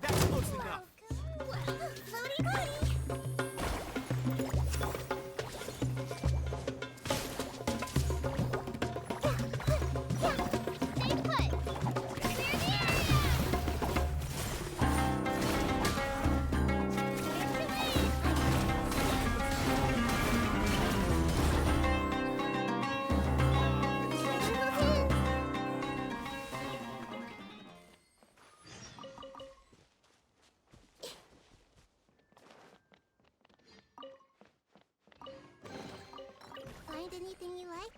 S15: That's close enough.
S1: Floaty booty! Stay put! Clear the area! Find anything you like?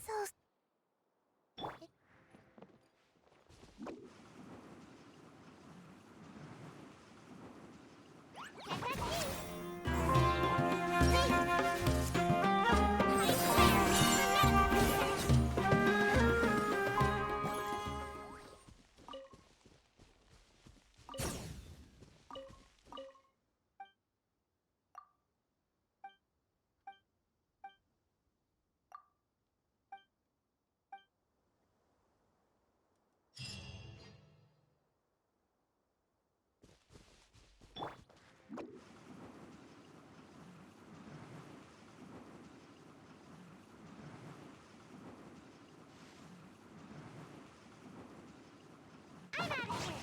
S1: So I'm out of here.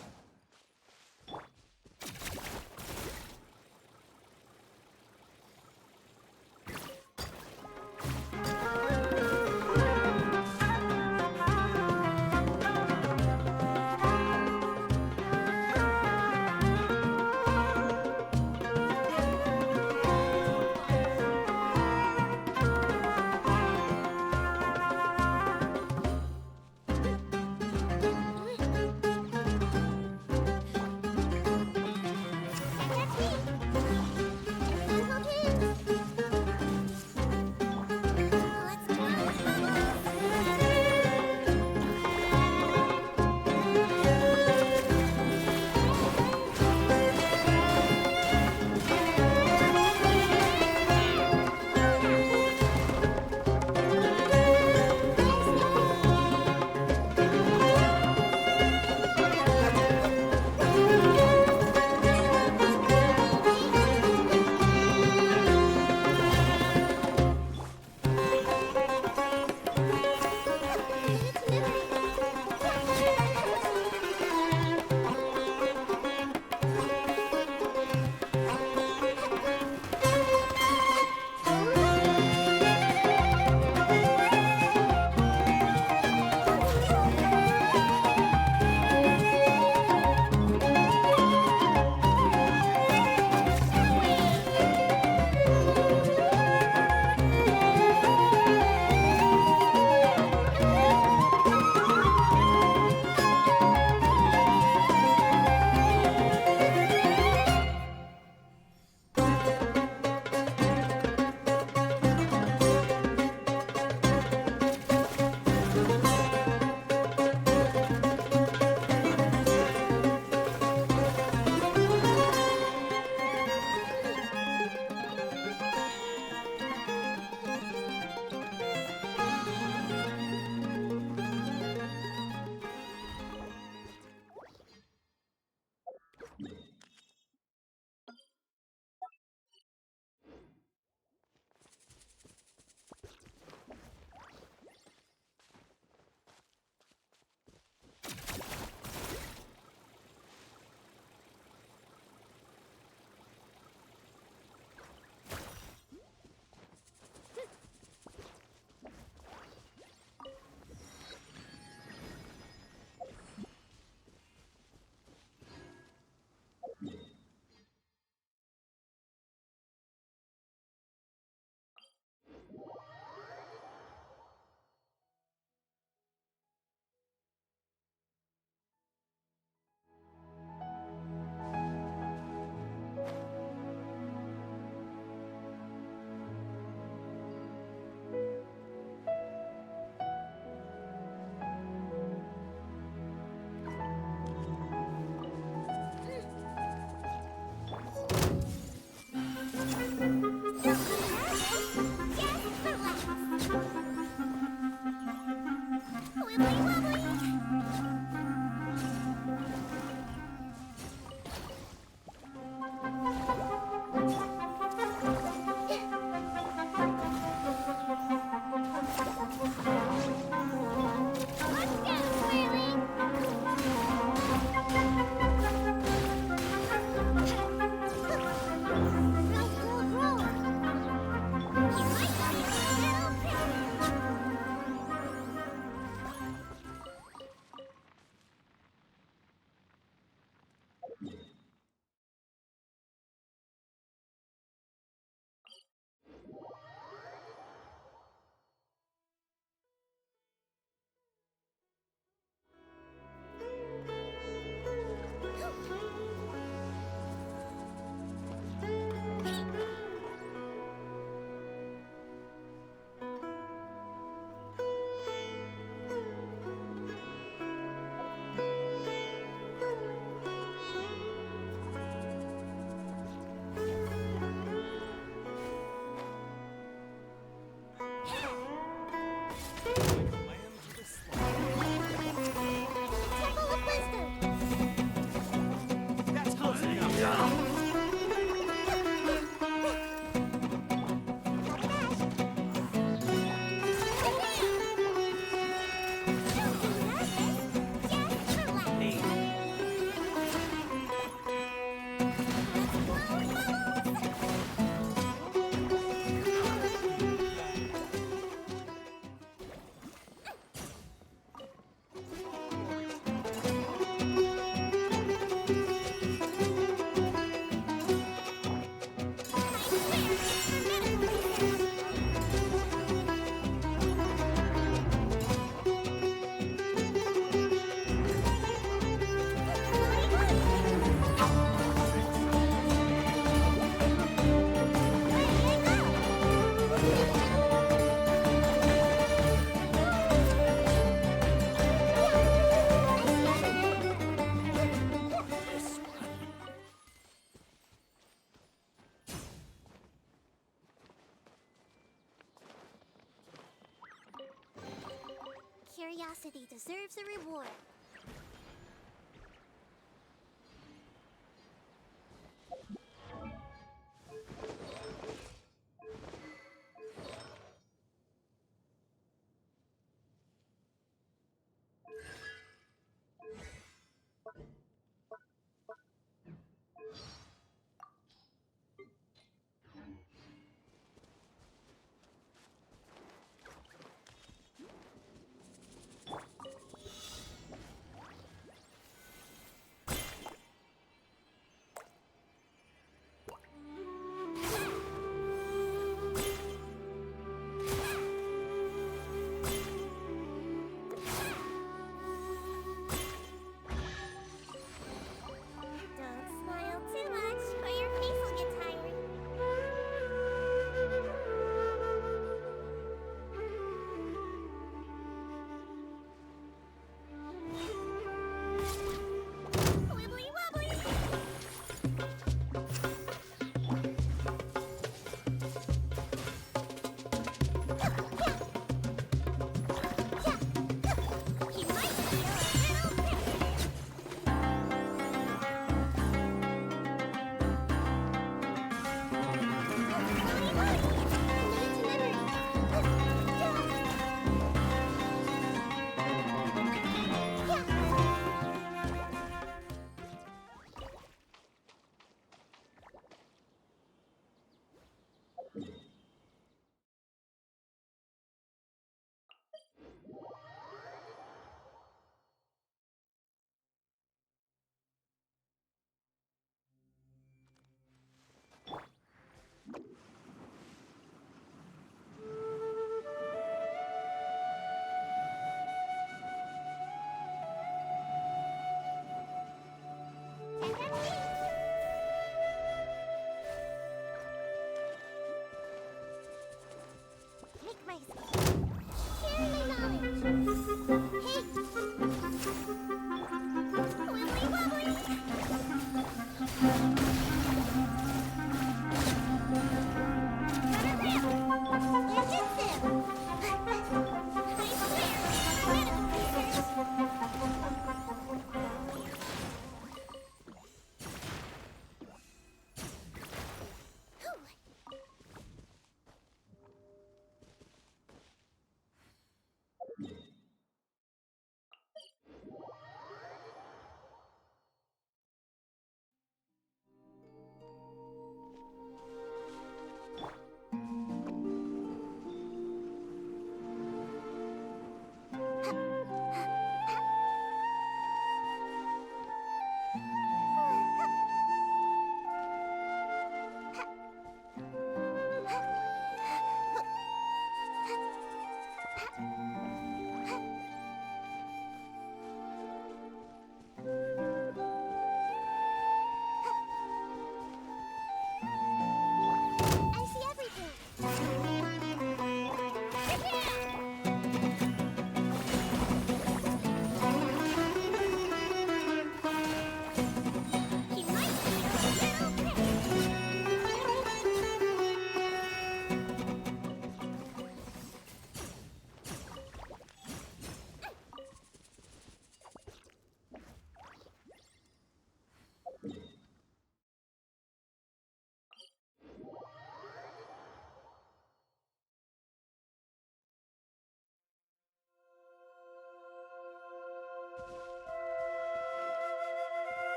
S1: Curiosity deserves a reward.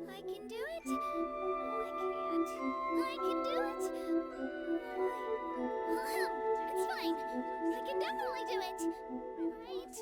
S1: I can do it. No, I can't. I can do it. It's fine. I can definitely do it. Right?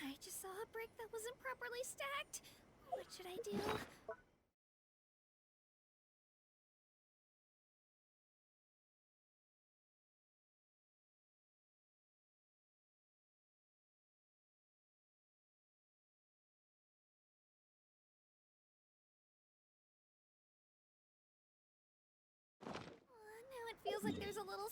S1: I just saw a brick that wasn't properly stacked. What should I do? Now it feels like there's a little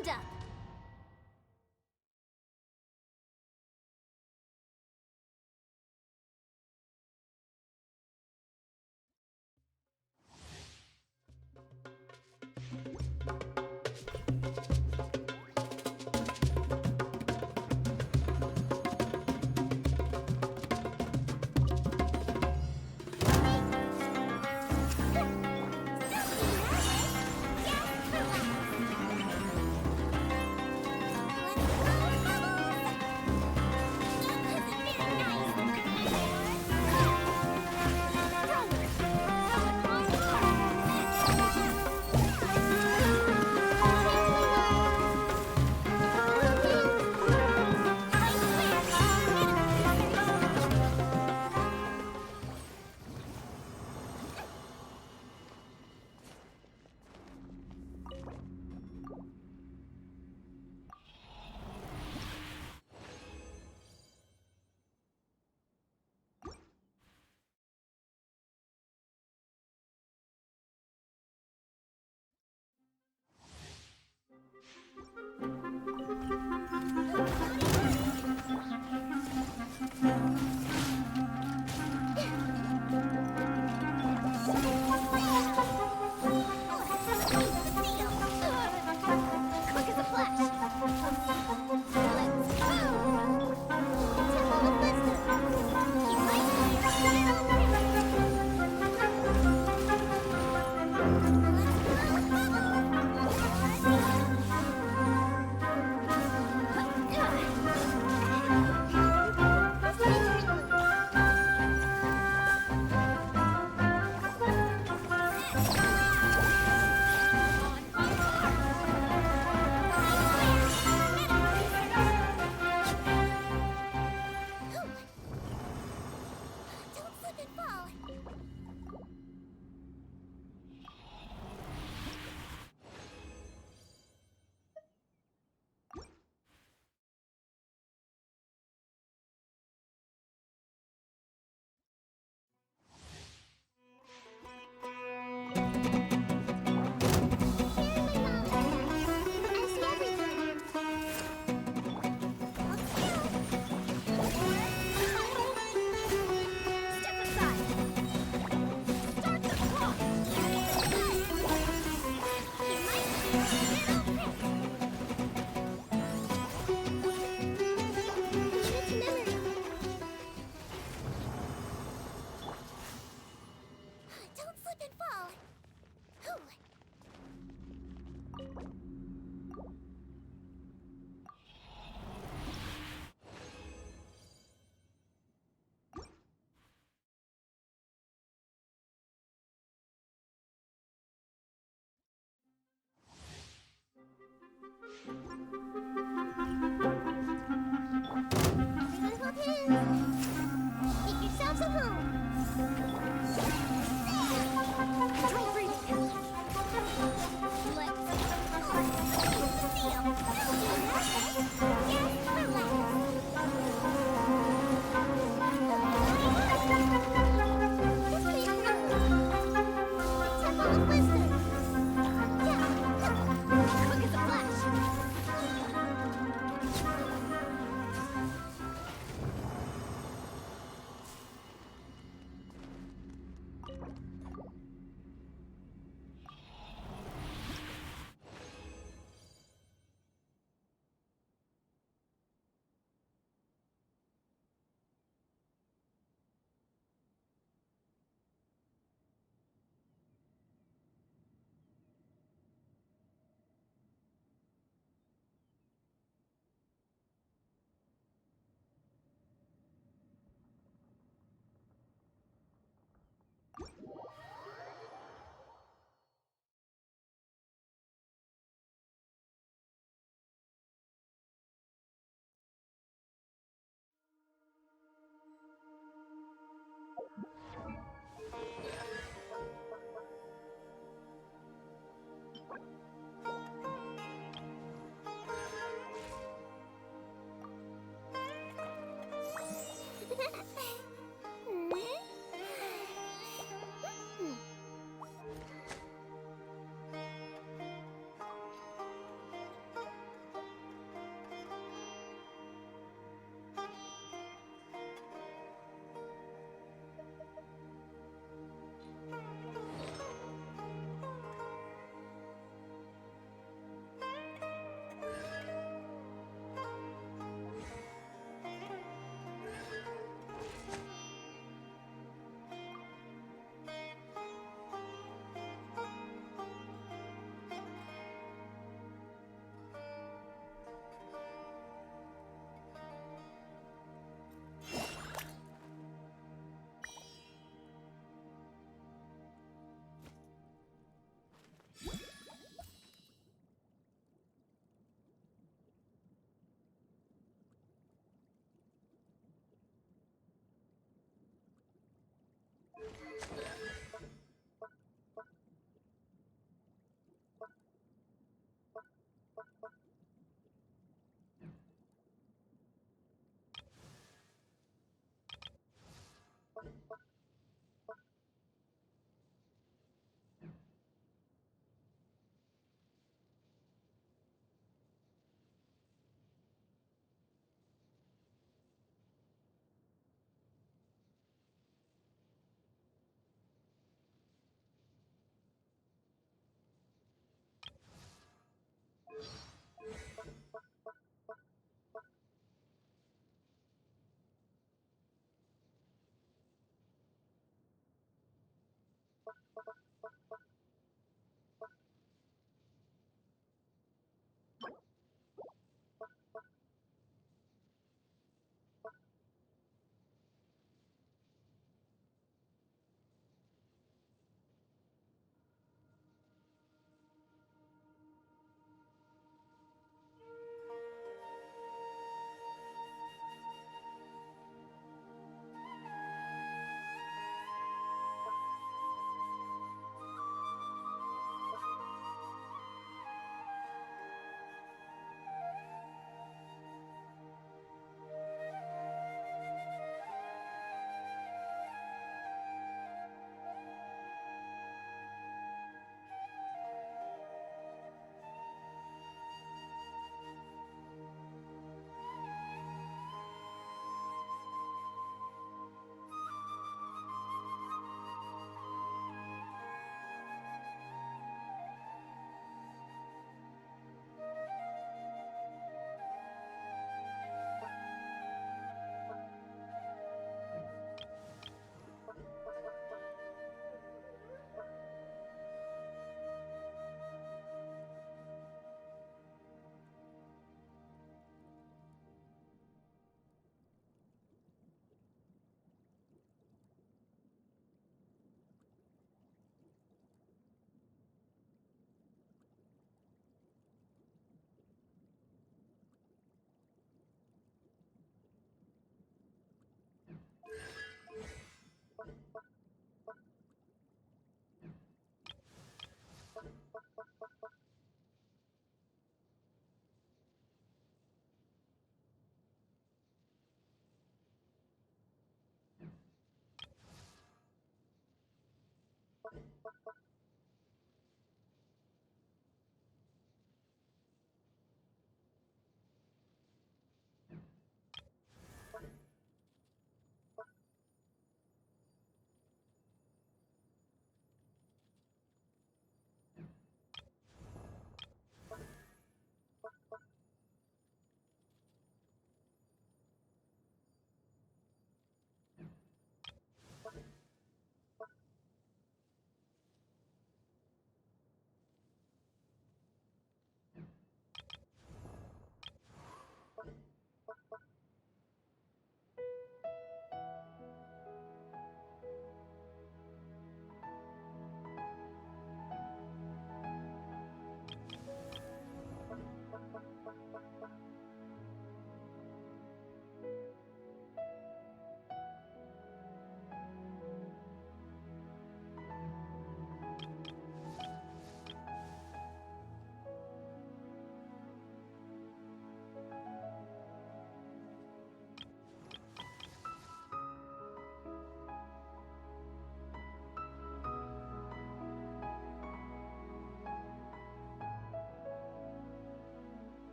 S1: roundup.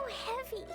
S1: heavy.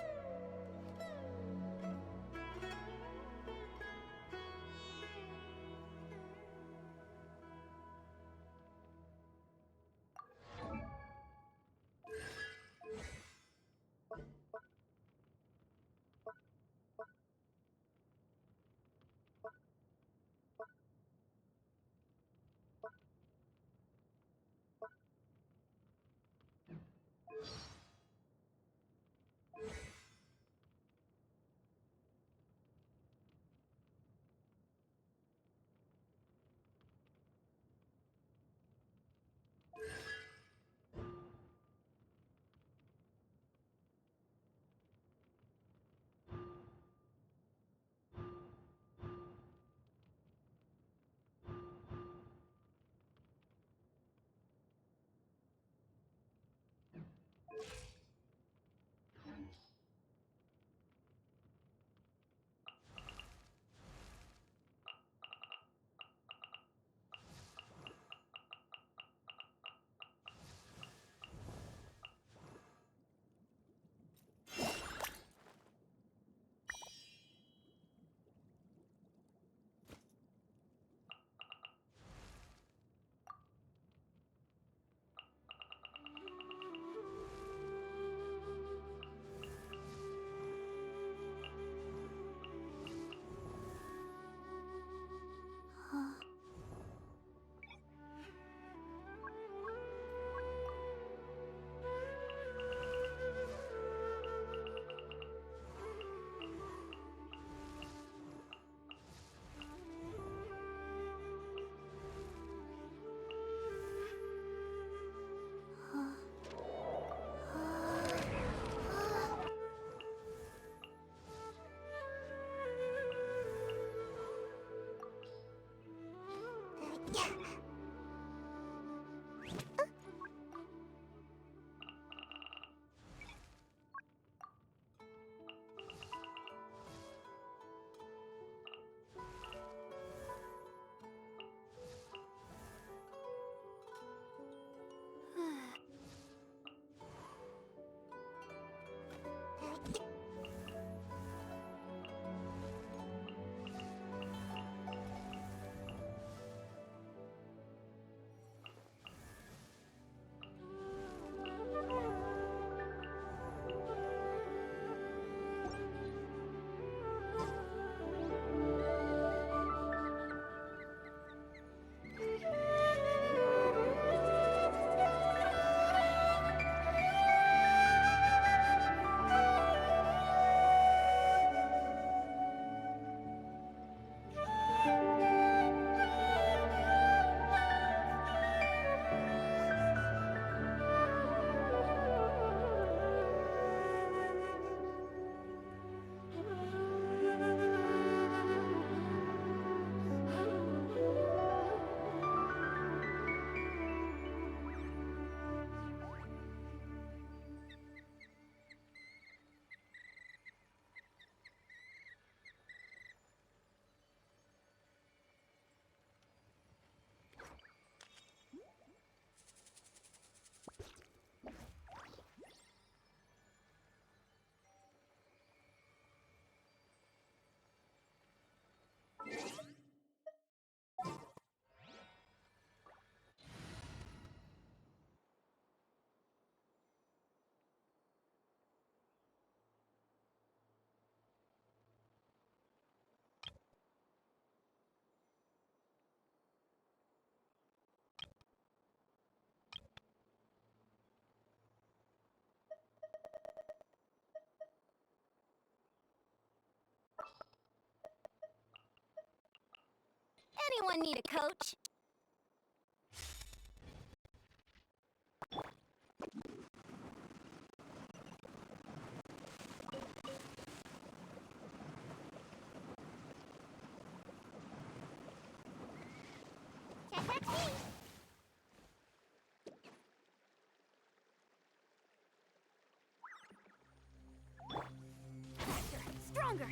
S1: Anyone need a coach? Stronger!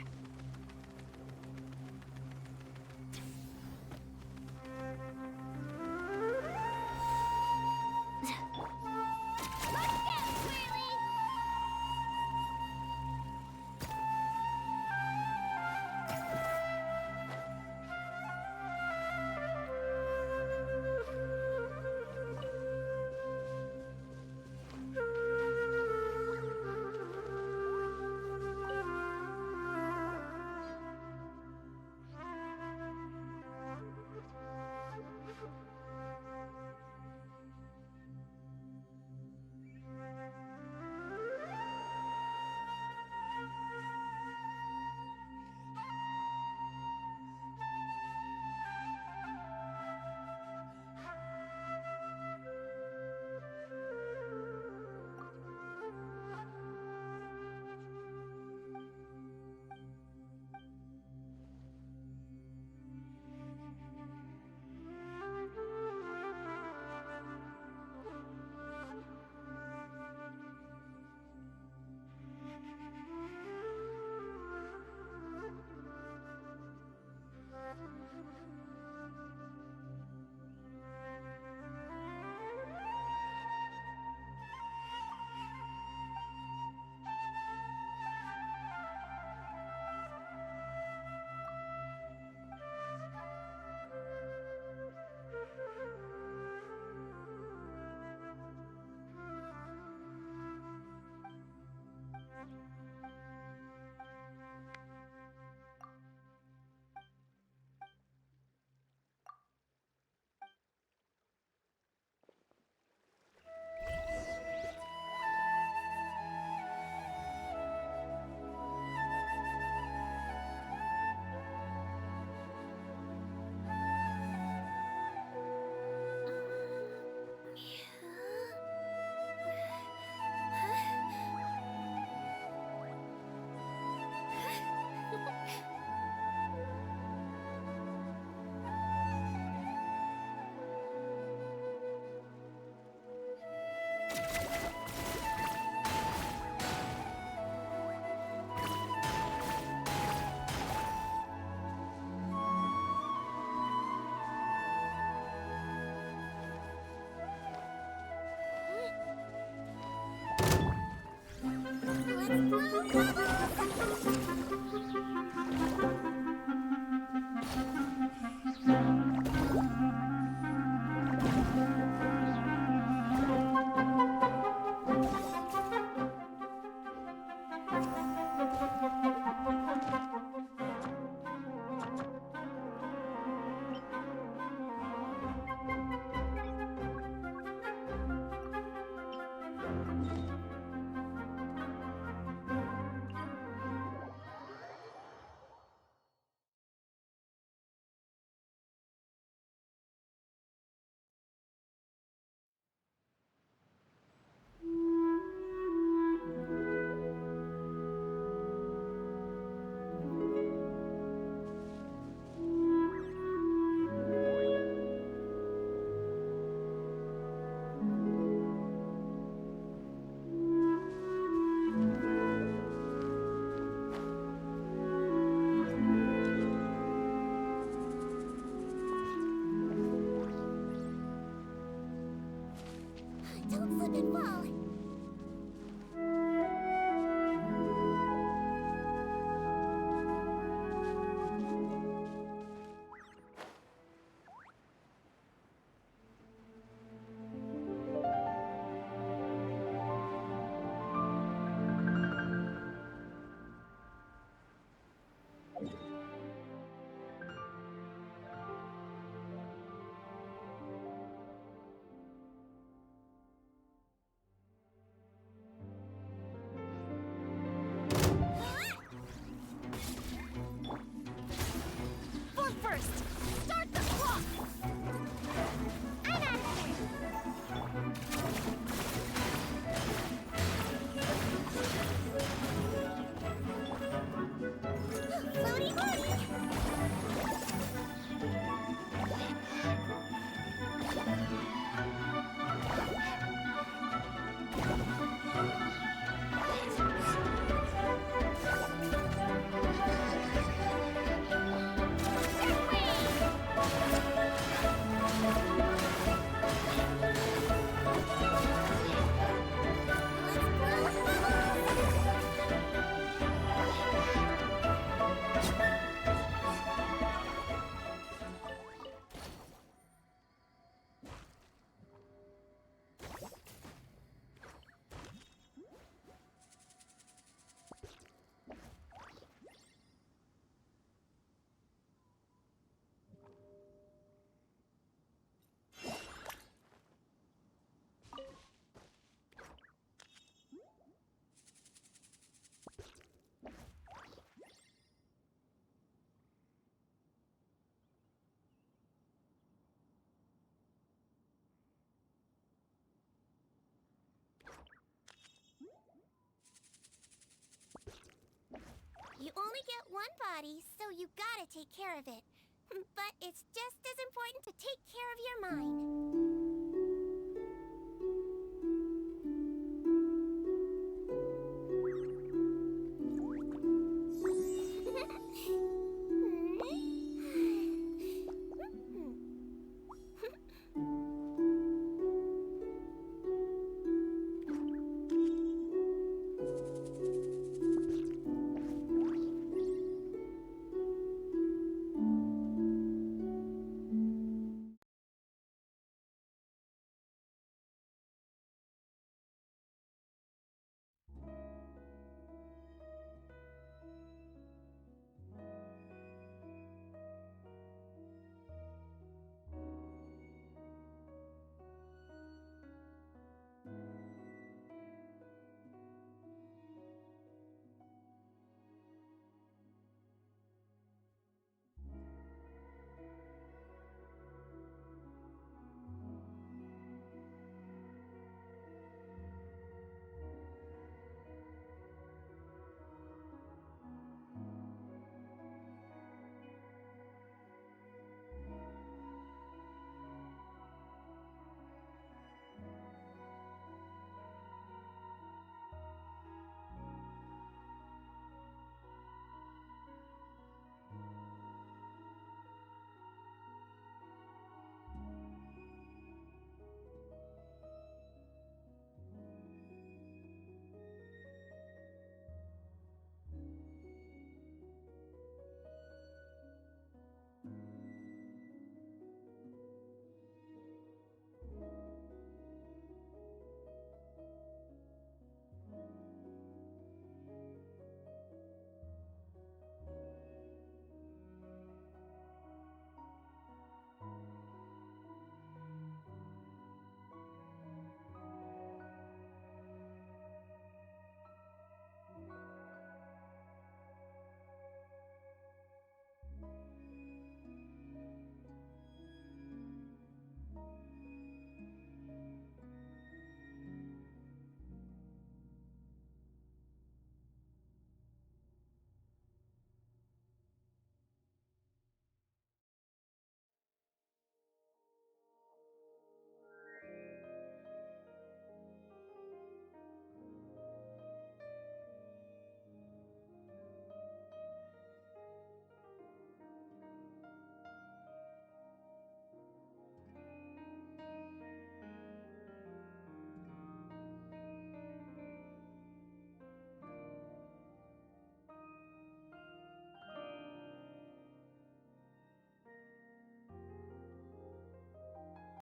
S1: You only get one body, so you gotta take care of it. But it's just as important to take care of your mind.